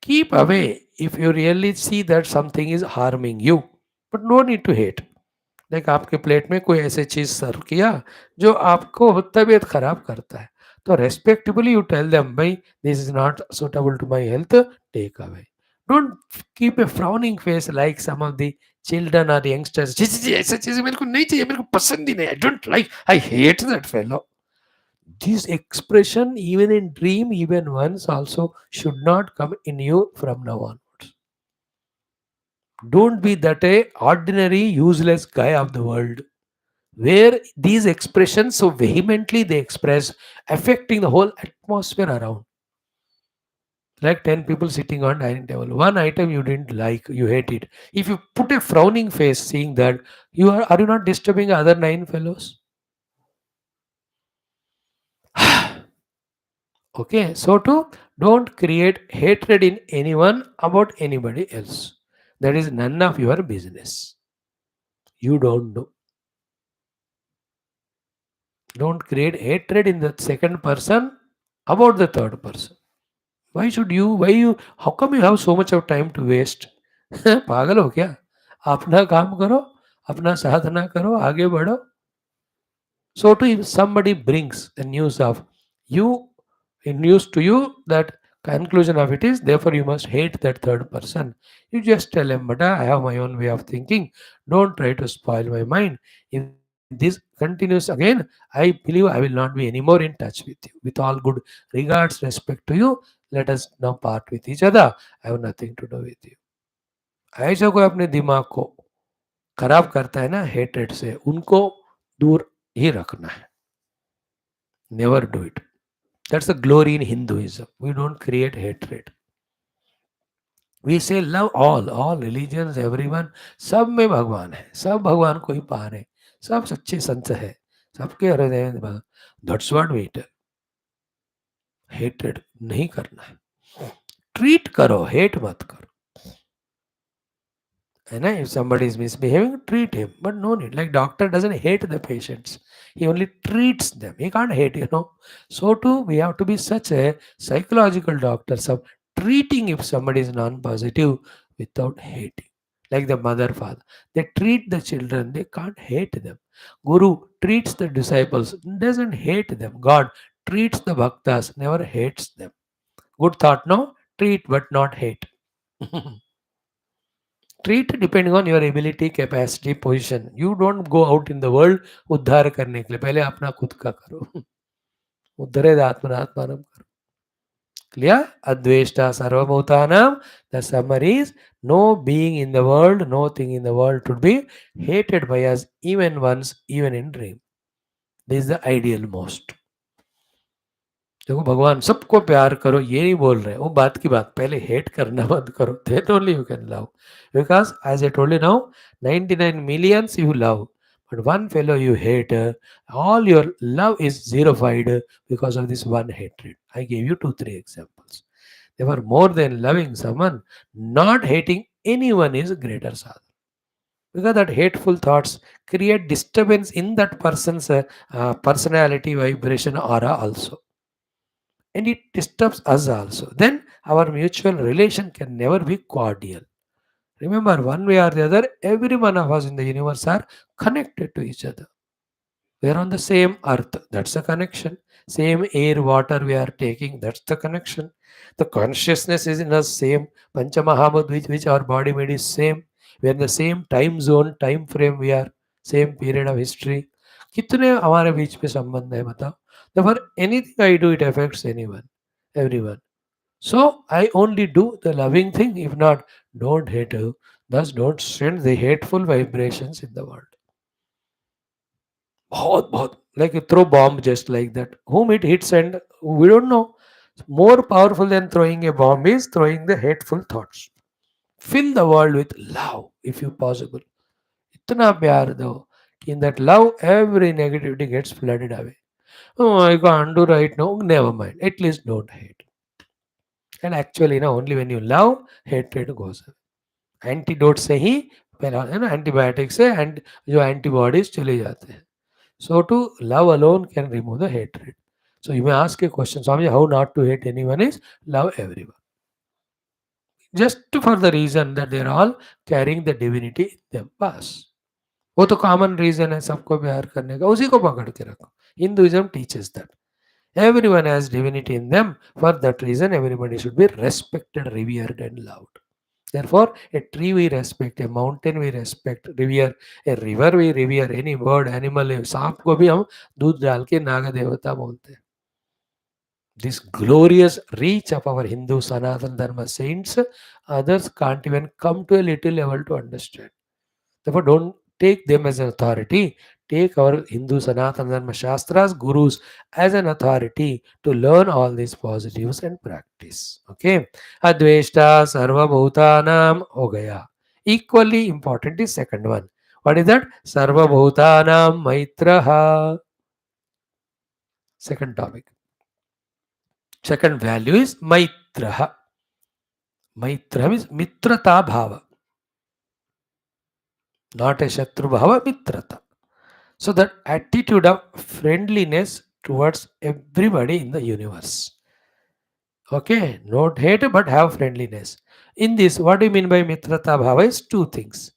keep away if you really see that something is harming you, but no need to hate. Like आपके प्लेट में कोई ऐसी चीज सर्व किया जो आपको तबीयत खराब करता है, तो रेस्पेक्टेबली यू टेल देम भाई this is not suitable to my health, take away. Don't keep a frowning face like some of the children और यंगस्टर्स. जी जी जी ऐसा चीज मेरे को नहीं चाहिए, मेरे को पसंद ही नहीं, I don't like, I hate that fellow. This expression even in dream, even once also should not come in you from now onwards. Don't be that a ordinary useless guy of the world where these expressions so vehemently they express, affecting the whole atmosphere around. Like 10 people sitting on dining table, one item you didn't like, you hate it, if you put a frowning face seeing that, are you not disturbing other 9 fellows? Okay, so to don't create hatred in anyone about anybody else. That is none of your business. You don't know. Don't create hatred in the second person about the third person. Why should you? Why you? How come you have so much of time to waste? पागल हो क्या? अपना काम करो, अपना साधना करो, आगे बढ़ो. So to if somebody brings the news of you, news to you, that conclusion of it is therefore you must hate that third person. You just tell him, but I have my own way of thinking. Don't try to spoil my mind. If this continues again, I believe I will not be anymore in touch with you. With all good regards, respect to you, let us now part with each other. I have nothing to do with you. ऐसा कोई अपने दिमाग को खराब करता है ना hatred से, उनको दूर ही रखना है. Never do it. That's the glory in Hinduism. We don't create hatred. We say love all religions, everyone. सब में भगवान है, सब भगवान को ही पा रहे, सब सच्चे संत है, सबके हृदय में भगवान. That's what we do. Hatred नहीं करना है. ट्रीट करो, हेट मत करो. And if somebody is misbehaving, treat him. But no need. Like doctor doesn't hate the patients. He only treats them. He can't hate. So too, we have to be such a psychological doctors of treating if somebody is non-positive without hating. Like the mother, father. They treat the children. They can't hate them. Guru treats the disciples. Doesn't hate them. God treats the bhaktas. Never hates them. Good thought, no? Treat but not hate. Treat depending on your ability capacity position. You don't go out in the world उद्धार करने के लिए, पहले अपना खुद का करो. उद्धरेद आत्मनात्मानं करो. क्लियर? अद्वेष्टा सर्वभूतानां. The summary is know being in the world, know thing in the world should be hated by us even once, even in dream. This is the ideal most. देखो भगवान सबको प्यार करो ये नहीं बोल रहे, वो बात की बात, पहले हेट करना बंद करो, then only you can love. Because as I told you now, 99 millions you love, but one fellow you hate, all your love is zerofied because of this one hatred. I gave you 2 3 examples. They were more than loving someone. Not hating anyone is greater sadhana. Because that hateful thoughts create disturbance in that person's personality, vibration, aura also, and it disturbs us also. Then our mutual relation can never be cordial. Remember, one way or the other, every one of us in the universe are connected to each other. We are on the same earth, that's a connection. Same air, water we are taking, that's the connection. The consciousness is in the same Panchamahabhut, which our body made is same. We are in the same time zone, time frame, we are same period of history. कितने हमारे बीच में संबंध है बताओ. Therefore, anything I do, it affects anyone, everyone. So I only do the loving thing. If not, don't hate you. Thus, don't send the hateful vibrations in the world. बहुत बहुत like you throw bomb just like that. Whom it hits and we don't know. More powerful than throwing a bomb is throwing the hateful thoughts. Fill the world with love if you possible. इतना प्यार दो कि in that love every negativity gets flooded away. Oh, I can't do right now. Never mind. At least don't hate. And actually, only when you love, hatred goes away. Antidote से ही पहला है ना, antibiotic से and जो antibodies चले जाते हैं. So to love alone can remove the hatred. So you may ask a question, Swami, how not to hate anyone is love everyone. Just for the reason that they are all carrying the divinity in them. बस वो तो common reason है सबको प्यार करने का, उसी को पकड़ के रखो. Hinduism teaches that everyone has divinity in them. For that reason, everybody should be respected, revered, and loved. Therefore, a tree we respect, a mountain we respect, revere, a river we revere, any bird, animal, सांप को भी हम दूध डाल के नाग देवता बोलते हैं. This glorious reach of our Hindu Sanatana Dharma saints, others can't even come to a little level to understand. Therefore, don't take them as an authority. Take our Hindu Sanatana Dharma Shastras, gurus, as an authority to learn all these positives and practice. Okay. Adveshta Sarva Bhutanam ho gaya. Equally important is second one. What is that? Sarva Bhutanam Maitraha. Second topic. Second value is Maitraha. Maitra means Mitrata Bhava, not a Shatru Bhava, Mitrata. So that attitude of friendliness towards everybody in the universe. Okay, not hate but have friendliness. In this, what do you mean by Mitrata Bhava is two things.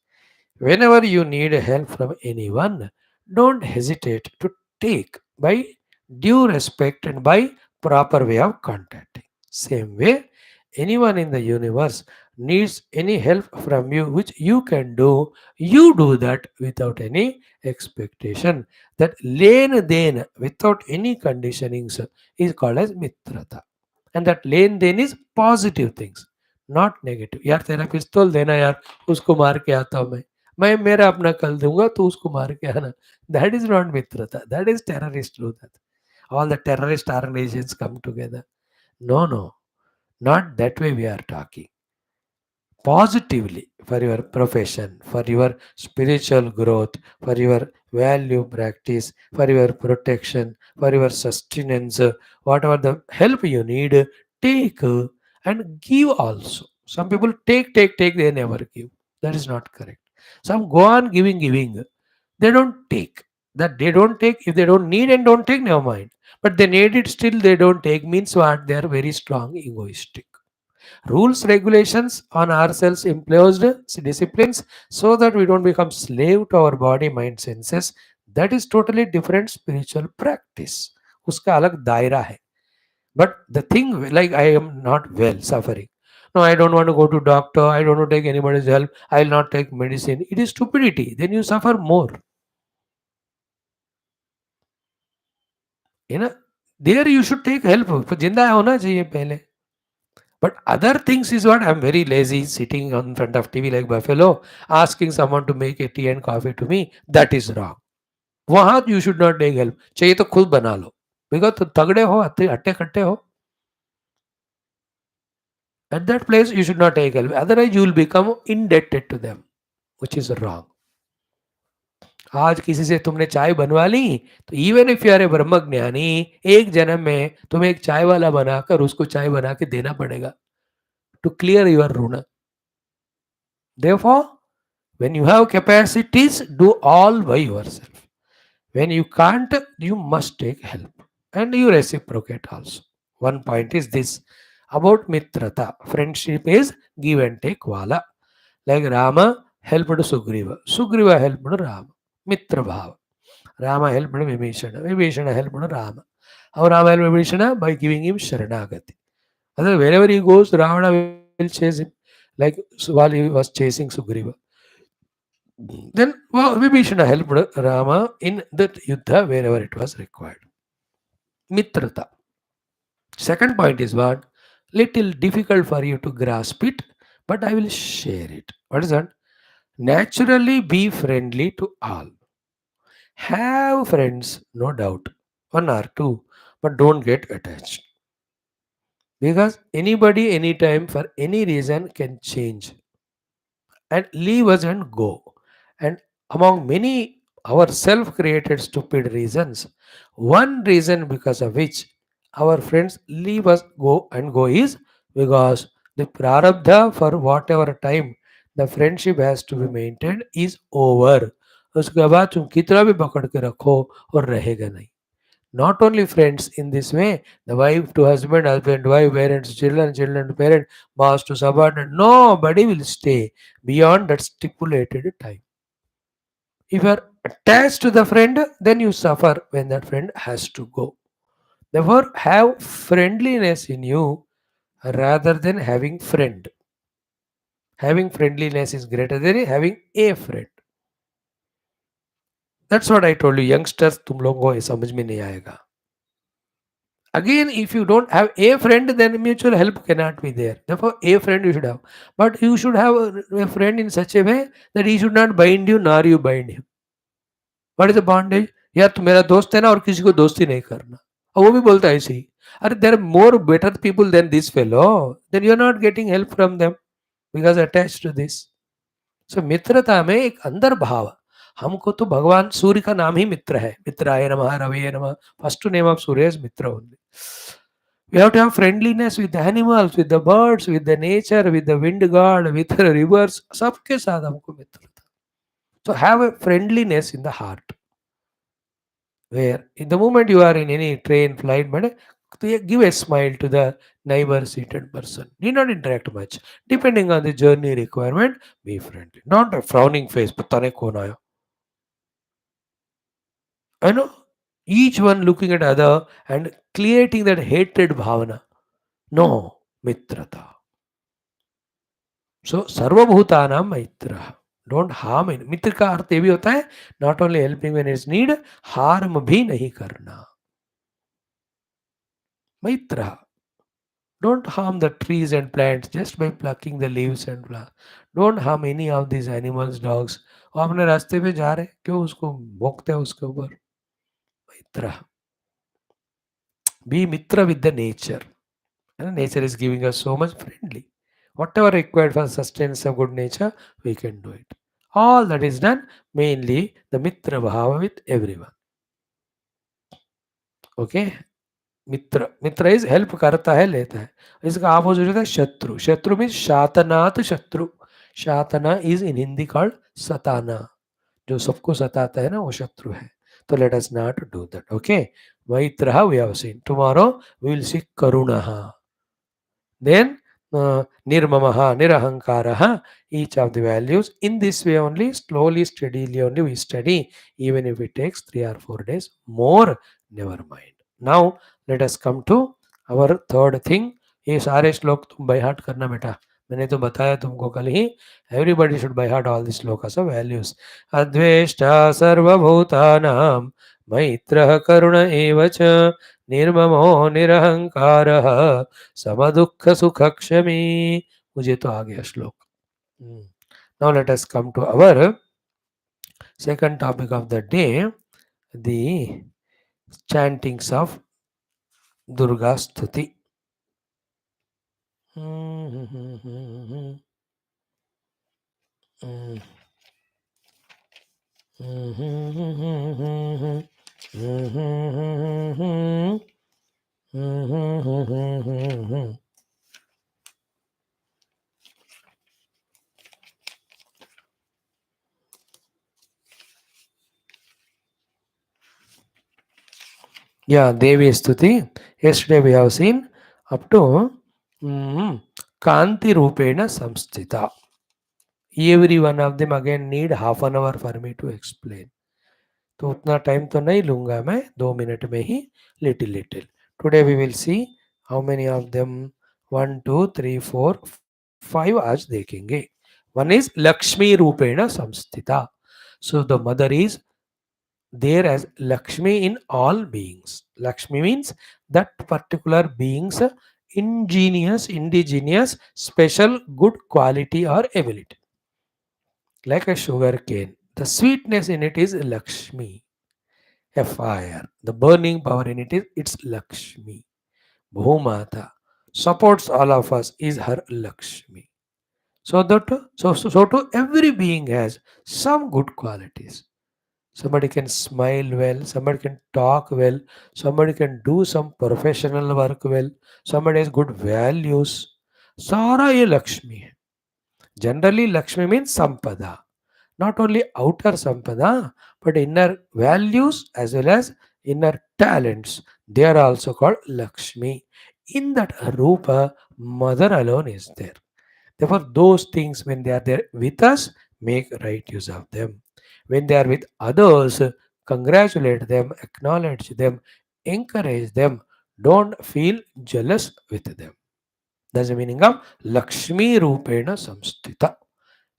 Whenever you need help from anyone, don't hesitate to take by due respect and by proper way of contacting. Same way, anyone in the universe needs any help from you which you can do, you do that without any expectation. That lane then without any conditionings is called as mitrata. And that lane then is positive things, not negative. यार तेरा पिस्तौल देना यार, उसको मार के आता हूँ मैं मेरा अपना कल दूंगा तो उसको मार के आना. That is not mitrata, that is terrorist do that. All the terrorist organizations come together. No, no, not that way we are talking. Positively for your profession, for your spiritual growth, for your value practice, for your protection, for your sustenance, whatever the help you need, take and give also. Some people take, they never give. That is not correct. Some go on giving. They don't take. That they don't take, if they don't need and don't take, never mind. But they need it still, they don't take, means what? They are very strong, egoistic. Rules, regulations on ourselves imposed disciplines so that we don't become slave to our body, mind, senses. That is totally different spiritual practice. उसका अलग दायरा है. But the thing, like I am not well, suffering. No, I don't want to go to doctor. I don't want to take anybody's help. I will not take medicine. It is stupidity. Then you suffer more. You know, there you should take help. तो जिंदा होना चाहिए पहले. But other things is what I'm very lazy, sitting on front of TV like buffalo, asking someone to make a tea and coffee to me. That is wrong. वहाँ you should not take help. चाहिए तो खुद बना लो. Because तुम तगड़े हो, अट्टे कट्टे हो. At that place you should not take help. Otherwise you will become indebted to them, which is wrong. आज किसी से तुमने चाय बनवा ली तो even if you R A ब्रह्मज्ञानी, एक जन्म में तुम्हें एक चाय वाला बनाकर उसको चाय बना के देना पड़ेगा टू क्लियर योर ऋण. Therefore, when you have capacities, do all by yourself. When you can't, you must take help and you reciprocate also. One point is this about mitrata. Friendship is give and take wala. Like Rama helped Sugriva. Sugriva helped Rama. Mitra bhava. Rama helped Vibhishana. Vibhishana helped Rama. How Rama helped Vibhishana? By giving him Sharanagati. Otherwise, wherever he goes, Ravana will chase him. Like while he was chasing Sugriva. Then Vibhishana helped Rama in that Yuddha wherever it was required. Mitrata. Second point is what? Little difficult for you to grasp it, but I will share it. What is that? Naturally be friendly to all. Have friends, no doubt, one or two, but don't get attached. Because anybody, anytime, for any reason can change and leave us and go. And among many our self created stupid reasons, one reason because of which our friends leave us go is because the prarabdha for whatever time the friendship has to be maintained is over. उसके बाद तुम कितना भी पकड़ के रखो और रहेगा नहीं. Not only friends in this way, the wife to husband, husband to wife, parents, children to parent, boss to subordinate, nobody will stay beyond that stipulated time. If you are attached to the friend, then you suffer when that friend has to go. Therefore, have friendliness in you rather than having friend. Having friendliness is greater than having a friend. That's what I told you. Youngsters, तुम लोगों को ये समझ में नहीं आएगा. Again, if you don't have a friend, then mutual help cannot be there. Therefore, a friend you should have. But you should have a friend in such a way that he should not bind you nor you bind him. What is the bondage? यार तू मेरा दोस्त है ना और किसी को दोस्ती नहीं करना. और वो भी बोलता है ऐसे ही. अरे there are more better people than this fellow. Then you are not getting help from them because attached to this. So मित्रता में एक अंदर भाव. हमको तो भगवान सूर्य का नाम ही मित्र है. मित्राय नमः, रवये नमः. First name of Surya is Mitra only. We have to have friendliness with the animals, with the birds, with the nature, with the wind god, with the rivers. सबके साथ हमको मित्रता. So have a friendliness in the heart. Where in the moment you are in any train, flight, but give a smile to the neighbor seated person. Need not interact much. Depending on the journey requirement, be friendly. Not a frowning face. पता नहीं कौन आया. I know each one looking at other and creating that hatred bhavana. No, mitrata. So सर्वभूतानां मैत्रः. Don't harm in. मित्र का अर्थ ये भी होता है not only helping when it's need, harm भी नहीं करना. मैत्रः. Don't harm the trees and plants just by plucking the leaves and flowers. Don't harm any of these animals, dogs. वो अपने रास्ते पे जा रहे क्यों उसको भोंकते हैं उसके ऊपर. मित्र. Be mitra with the nature. And nature is giving us so much friendly. Whatever required for sustenance of good nature, we can do it. All that is done mainly the mitra bhava with everyone. Okay. Mitra is help करता है लेता है. इसका opposite होता है शत्रु. शत्रु means शातनात शत्रु. शातना इज इन हिंदी कॉल्ड सताना. जो सबको सताता है ना वो शत्रु है. तो let us not do that. Okay. मैत्रः we have seen. Tomorrow we will see करुणः. Then nirmamaha, nirahankaraha, each of the values. In this way only, slowly, steadily only we study, even if it takes 3 or 4 days more, never mind. Now let us come to our third thing. ये सारे श्लोक तुम by heart करना बेटा. मैंने तो बताया तुमको कल ही. Everybody should by heart all the shlokas of values. अद्वेष्टा सर्वभूतानां मैत्रः करुण एव च निर्ममो निरहंकारः समदुःख सुख क्षमी. मुझे तो आ गया श्लोक. Now let us come to our second topic of the day, the chantings of Durga Stuti. Yeah, Devi Stuti. Yesterday we have seen up to Kanti Rupena Samstita. Every one of them again need half an hour for me to explain. तो उतना time तो नहीं लूंगा मैं. 2 minute में ही little little. Today we will see how many of them. 1 2 3 4 5 आज देखेंगे. वन इज लक्ष्मी रूपेण संस्थिता. So the mother is there as Lakshmi in all beings. Lakshmi means that particular being's ingenious, indigenous, special good quality or ability. Like a sugar cane, the sweetness in it is Lakshmi. A fire, the burning power in it is it's Lakshmi. Bhumata supports all of us is her Lakshmi. So that so to every being has some good qualities. Somebody can smile well, somebody can talk well, somebody can do some professional work well, somebody has good values. सारा ये लक्ष्मी है. Generally Lakshmi means sampada. Not only outer sampada, but inner values as well as inner talents. They are also called Lakshmi. In that Rupa, mother alone is there. Therefore, those things when they are there with us, make right use of them. When they are with others, congratulate them, acknowledge them, encourage them. Don't feel jealous with them. That's the meaning of Lakshmi Rupena Samstita.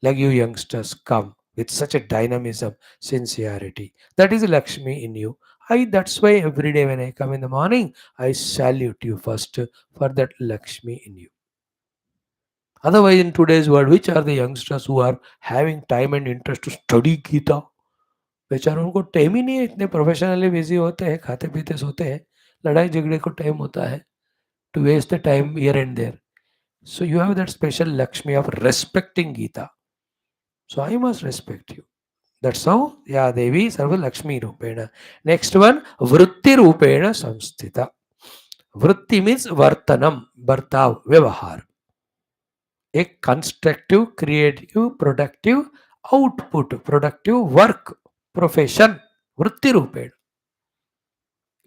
Like you youngsters come with such a dynamism, sincerity. That is Lakshmi in you. That's why every day when I come in the morning, I salute you first for that Lakshmi in you. Otherwise, in today's world, which are the youngsters who are having time and interest to study Gita? बेचारों उनको time ही नहीं है. इतने professionally busy होते हैं, खाते पीते सोते हैं. लड़ाई झगड़े को टाइम होता है to waste the time here and there. So you have that special Lakshmi of respecting Gita. So I must respect you. That's how, yeah, Devi Sarva Lakshmi Rupena. Next one, Vritti Rupena Samstita. वृत्ति means वर्तनम, बर्ताव, व्यवहार. एक constructive, creative, productive output, productive work, profession, वृत्ति रूपेण.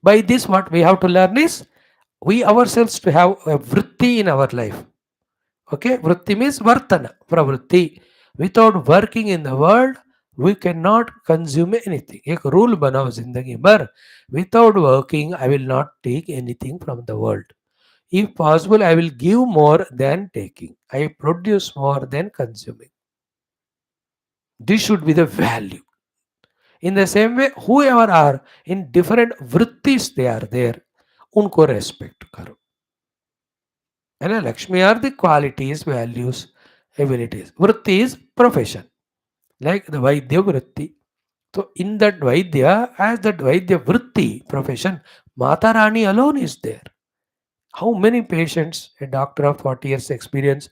By this, what we have to learn is we ourselves to have a vritti in our life. Okay, vritti means vartana, pravritti. Without working in the world, we cannot consume anything. एक rule बनाओ जिंदगी भर, without working, I will not take anything from the world. If possible, I will give more than taking. I produce more than consuming. This should be the value. In the same way, whoever are in different vrittis they are there, उनको respect करो. And Lakshmi are the qualities, values, abilities. Vritti is profession, like the Vaidya Vritti. So in that Vaidya, as that Vaidya Vritti profession, Mata Rani alone is there. How many patients a doctor of 40 years experience,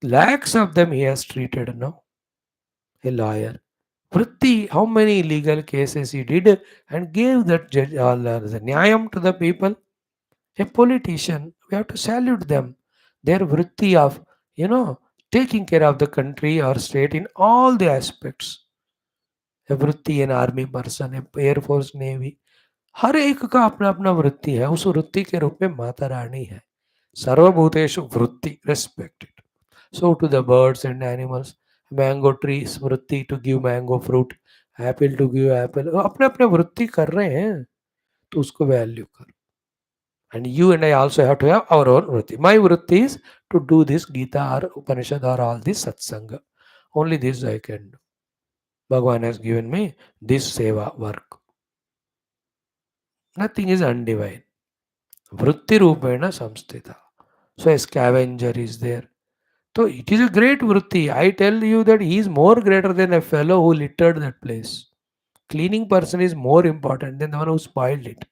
lakhs of them he has treated now? A lawyer. Vritti, how many legal cases he did and gave that judge all the nyayam to the people? A politician, we have to salute them. Their vritti of, taking care of the country or state in all the aspects. A vritti, an army person, a air force, navy. हर एक का अपना अपना वृत्ति है. उस वृत्ति के रूप में माता रानी है. सर्वभूतेषु वृत्ति, respect it. So to the birds and animals, mango tree वृत्ति to give mango fruit, apple to give apple. अपने अपने वृत्ति कर रहे हैं, तो उसको वैल्यू करो. And you and I also have to have our own vritti. My vritti is to do this Geetha or Upanishad or all this satsanga. Only this I can do. Bhagavan has given me this seva work. Nothing is undivine. Vritti rupena samstita. So a scavenger is there. So it is a great vritti. I tell you that he is more greater than a fellow who littered that place. Cleaning person is more important than the one who spoiled it.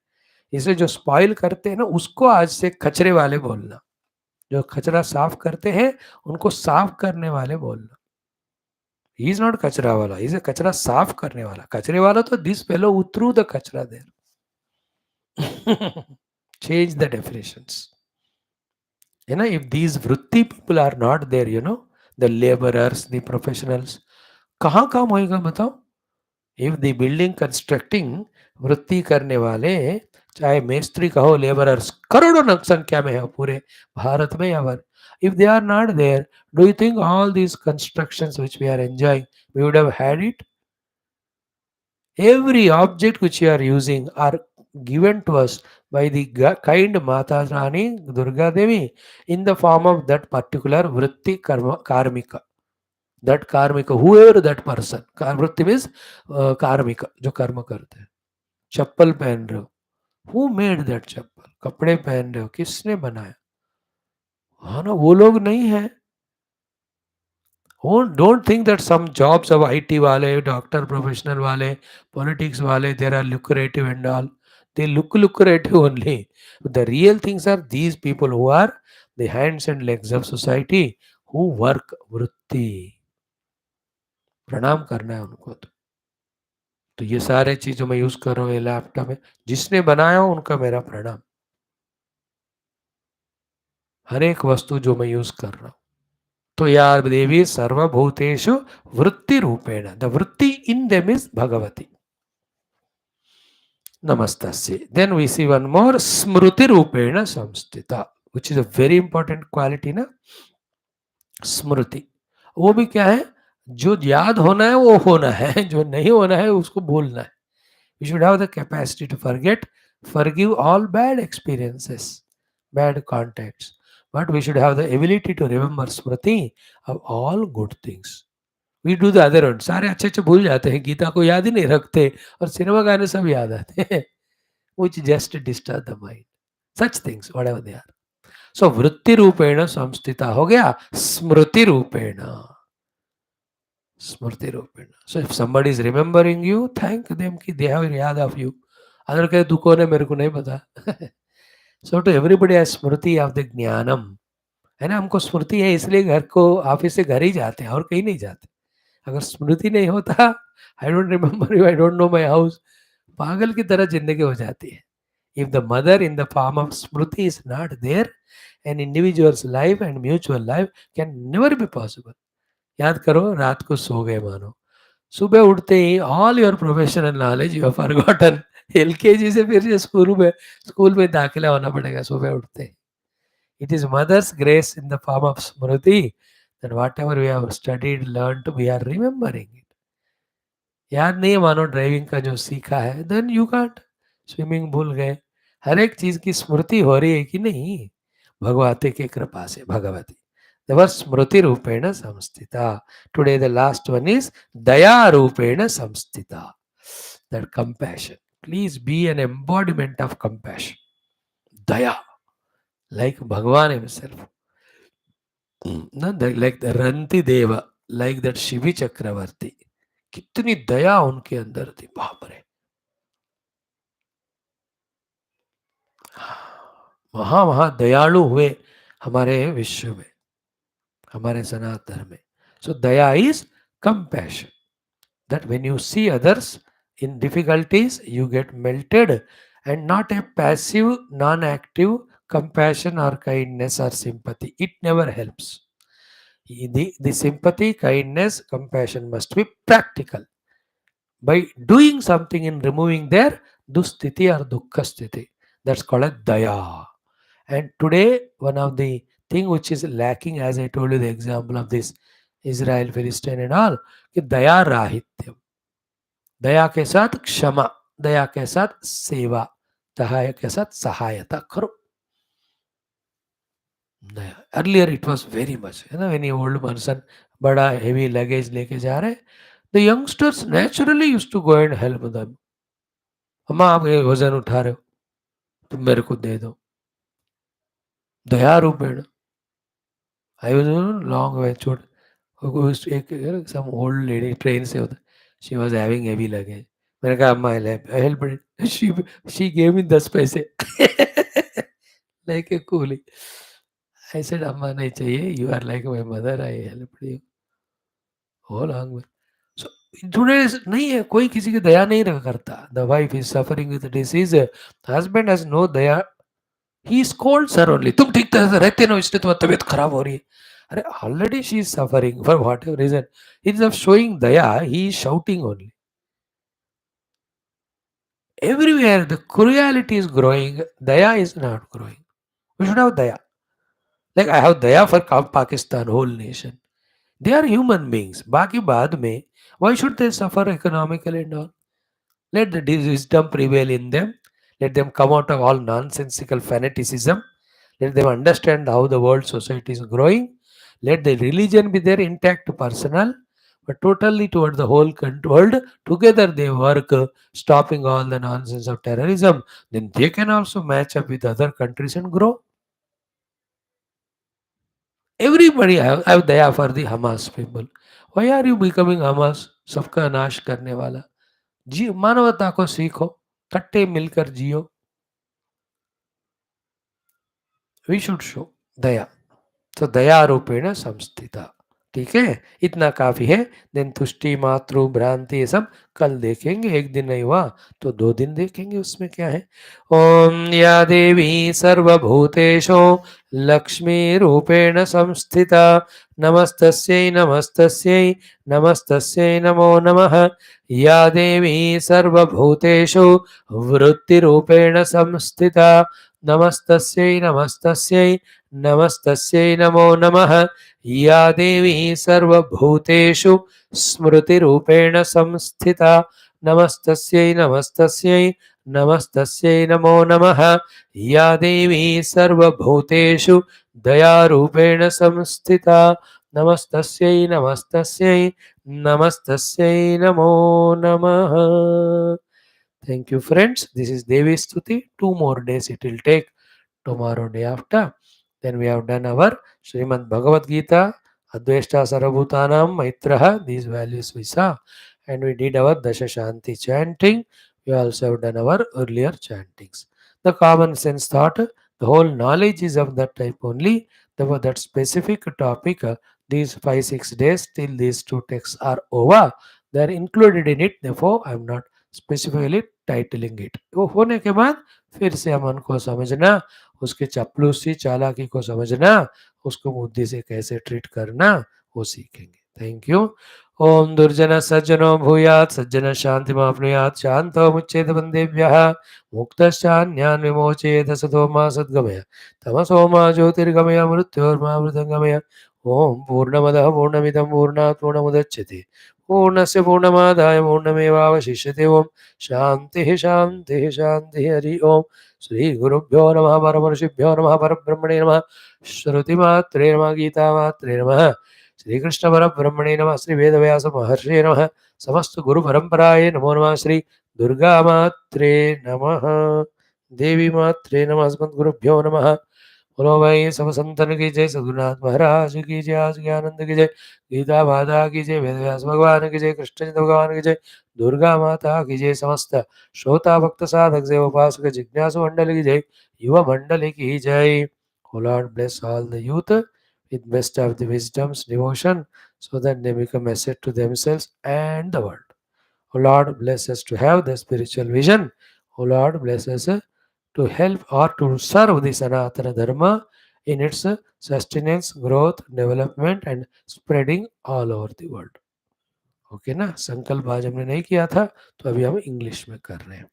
इसे जो spoil करते हैं ना, उसको आज से कचरे वाले बोलना. जो कचरा साफ करते हैं उनको साफ करने वाले बोलना. ही इज नॉट कचरा वाला, इज कचरा साफ करने वाला. कचरे वाला तो this fellow who threw the कचरा there. Change the definitions. if these vritti people are not there, the laborers, the professionals, कहाँ काम होएगा बताओ? If the building constructing वृत्ति करने वाले, चाहे मेस्त्री कहो, लेबरर्स करोड़ों संख्या में है पूरे भारत में या if they are not there, do you think all these constructions which we are enjoying, we would have had it? Every object which we are using are given to us by the kind Mata Rani Durga Devi in the form of that particular vritti karmika. That karmika, whoever that person, vritti means karmika, जो कर्म करते हैं. चप्पल पहन रहे हो, who made that चप्पल? कपड़े पहन रहे हो, किसने बनाया? हाँ ना, वो लोग नहीं है. Don't think that some jobs of IT wale, doctor professional wale, politics wale, they are lucrative and all. They look lucrative only. But the real things are these people who are the hands and legs of society, who work वृत्ति. प्रणाम करना है उनको. तो ये सारे चीजों में यूज कर रहा हूँ, ये लैपटॉप में जिसने बनाया हो उनका मेरा प्रणाम. हर एक वस्तु जो मैं यूज कर रहा हूँ. तो या देवी सर्वभूतेषु वृत्ति रूपेण. द वृत्ति इन देम इज भगवती. नमस्तस्यै. Then we see one more, स्मृति रूपेण संस्थिता, which is a very important quality ना. स्मृति, वो भी क्या है? जो याद होना है वो होना है, जो नहीं होना है उसको भूलना है. We should have the capacity to forget, forgive all bad experiences, bad contacts. But we should have the ability to remember smriti of all good things. We do the other one. सारे अच्छे अच्छे भूल जाते हैं, गीता को याद ही नहीं रखते, और सिनेमा गाने सब याद आते हैं, which just disturb the mind. Such things, whatever they are. So वृत्ति रूपेण संस्थिता हो गया, स्मृति रूपेण. स्मृति रूपेण. So if somebody is remembering you, thank them कि they have याद of you. अदर कहे दुखों ने मेरे को नहीं पता. So to everybody has Smriti of the ज्ञानम. है ना, हमको स्मृति है इसलिए घर को, ऑफिस से घर ही जाते हैं और कहीं नहीं जाते. अगर स्मृति नहीं होता, I don't remember you, I don't know my house, पागल की तरह जिंदगी हो जाती है. If the mother in the form of Smriti is not there, an individual's life and mutual life can never be possible. याद करो रात को सो गए मानो, सुबह उठते ही all your professional knowledge you have forgotten. LKG से फिर से स्कूल में दाखिला होना पड़ेगा सुबह उठते ही. It is mother's grace in the form of Smriti that whatever we have studied, learned, we are remembering it. याद नहीं है मानो ड्राइविंग का जो सीखा है, देन यू कांट. स्विमिंग भूल गए, हर एक चीज की स्मृति हो रही है कि नहीं, भगवती की कृपा से. भगवती देवर स्मृति रूपेण संस्थिता. Today the last one is दया रूपेण संस्थिता. That compassion, please be an embodiment of compassion. दया like Bhagavan himself. No, like the Ranti Deva, like that Shivi Chakravarti. कितनी दया उनके अंदर थी, बाप रे. वहां वहां दयालु हुए हमारे विश्व में, हमारे सनातन धर्म में. सो दया is compassion. That when you see others in difficulties, you get melted, and not a passive, non-active compassion or kindness or sympathy. It never helps. The sympathy, kindness, compassion must be practical. By doing something in removing their dusthiti or dukkha sthiti. That's called a daya. And today, one of the thing which is lacking, as I told you the example of this Israel, Philistine and all, कि दया राहित्यम. दया के साथ क्षमा, दया के साथ सेवा, दया के साथ सहायता करो. Earlier it was very much, when you old person बड़ा heavy luggage लेके जा रहे, the youngsters naturally used to go and help them. अम्मा आप ये वजन उठा रहे हो, तुम मेरे को दे दो. दया रूपेण. आई वाज लॉन्ग वे छोड़, एक सम ओल्ड लेडी ट्रेन से होता, she was having heavy luggage. मैंने कहा अम्मा help it. She gave me 10 पैसे like a coolie. I said अम्मा नहीं चाहिए, you are like my mother, I help you हो लॉन्ग वे. सो टुडे नहीं है, कोई किसी की दया नहीं करता. The wife is suffering with disease, husband has no दया. ही स्कोल्ड्स हर ओनली, तुम ठीक तरह से रहते ना, इसलिए तुम्हारी तबीयत खराब हो रही है. अरे already she is suffering for whatever reason. Instead of showing दया, he is shouting only. Everywhere the cruelty is growing, daya is not growing. We should have daya. Like I have daya for Pakistan, whole nation. They are human beings. Baki baad mein, why should they suffer economically and all? Let the wisdom prevail in them. Let them come out of all nonsensical fanaticism. Let them understand how the world society is growing. Let the religion be there intact, personal, but totally toward the whole world. Together they work, stopping all the nonsense of terrorism. Then they can also match up with other countries and grow. Everybody have daya for the Hamas people. Why are you becoming Hamas? सबका नाश करने वाला. जी मानवता को सीखो, कट्टे मिलकर जियो. We should show दया. तो दया रूपेण संस्थिता. ठीक है, इतना काफी है. देन तुष्टि, मातृ, भ्रांति, ये सब कल देखेंगे. एक दिन नहीं हुआ तो 2 दिन देखेंगे, उसमें क्या है. ओम या देवी सर्वभूतेषु लक्ष्मी रूपेण संस्थिता. नमस्तस्यै नमस्तस्यै नमस्तस्यै नमो नमः. या देवी सर्वभूतेषु वृत्तिरूपेण संस्थिता. नमस्तस्यै नमस्तस्यै नमस्तस्यै नमो नमः. या देवी सर्वभूतेषु स्मृतिरूपेण संस्थिता. नमस्तस्यै नमस्तस्यै नमस्तस्यै नमो नमः. या देवी सर्वभूतेषु दयारूपेण संस्थिता. नमस्तस्यै नमस्तस्यै नमस्तस्यै नमो नमः. Thank you, friends. This is Devi Stuti. 2 more days it will take. Tomorrow, day after. Then we have done our Srimad Bhagavad Gita, Adveshta Sarvabhutanam Maitraha. These values we saw. And we did our Dasha Shanti chanting. We also have done our earlier chantings. The common sense thought, the whole knowledge is of that type only. Therefore, that specific topic, these 5-6 days till these 2 texts are over, they are included in it. Therefore, I am not specifically titling it. वो होने के बाद फिर से मन को समझना, उसके चापलूसी चालाकी को समझना, उसको बुद्धि से कैसे ट्रीट करना वो सीखेंगे। Thank you. ओम दुर्जन सज्जनो भूयात् सज्जन शांतिमाप्नुयात् शांतो मुच्येत बंदेभ्यः मुक्तश्चान्यान् विमोचयेत सतो मा सद्गमय तमसो मा ज्योतिर्गमय मृत्योर्मा मृतंगमय। ओम पूर्णमदः पूर्णमिदं पूर्णात् पूर्णमुदच्यते पूर्णस्य पूर्णमादाय पूर्णमेवावशिष्यते। ओम शांति शांति शांति। हरि ओम। श्री गुरुभ्यो नमः परमर्षिभ्यो नमः परब्रह्मणे नमः श्रुतिमात्रे नमः गीतामात्रे नमः श्रीकृष्ण परब्रह्मणे नमः श्री वेदव्यास महर्षे नमः समस्त गुरु परंपराये नमो नमः श्री दुर्गा मात्रे नमः देवी मात्रे नमः अस्मद् गुरुभ्यो नमः। बोलो भाई सब संतन की जय, सद्गुरुनाथ महाराज की जय, आज के आनंद की जय, गीता माता की जय, वेदव्यास भगवान की जय, कृष्ण भगवान की जय, दुर्गा माता की जय, समस्त श्रोता भक्त साधक से उपासक जिज्ञासु मंडल की जय, युवा मंडल की जय। O Lord, bless all the youth with best of the wisdom's devotion so that they become asset to themselves and the world. O Lord, bless us to have the spiritual vision. O Lord, bless us to help or to serve the Sanatana Dharma in its sustenance, growth, development and spreading all over the world. Okay ना, संकल्प आज हमने नहीं किया था तो अभी हम इंग्लिश में कर रहे हैं।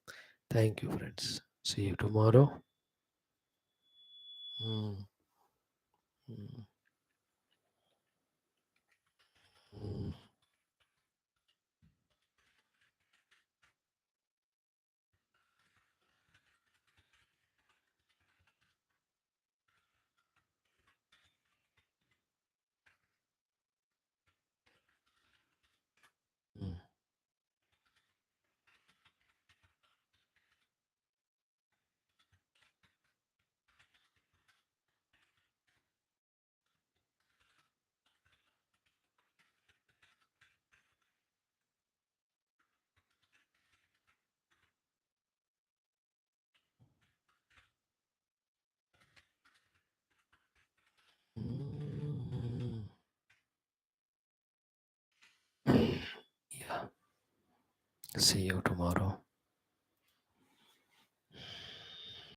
Thank you friends, see you tomorrow. Yeah, see you tomorrow.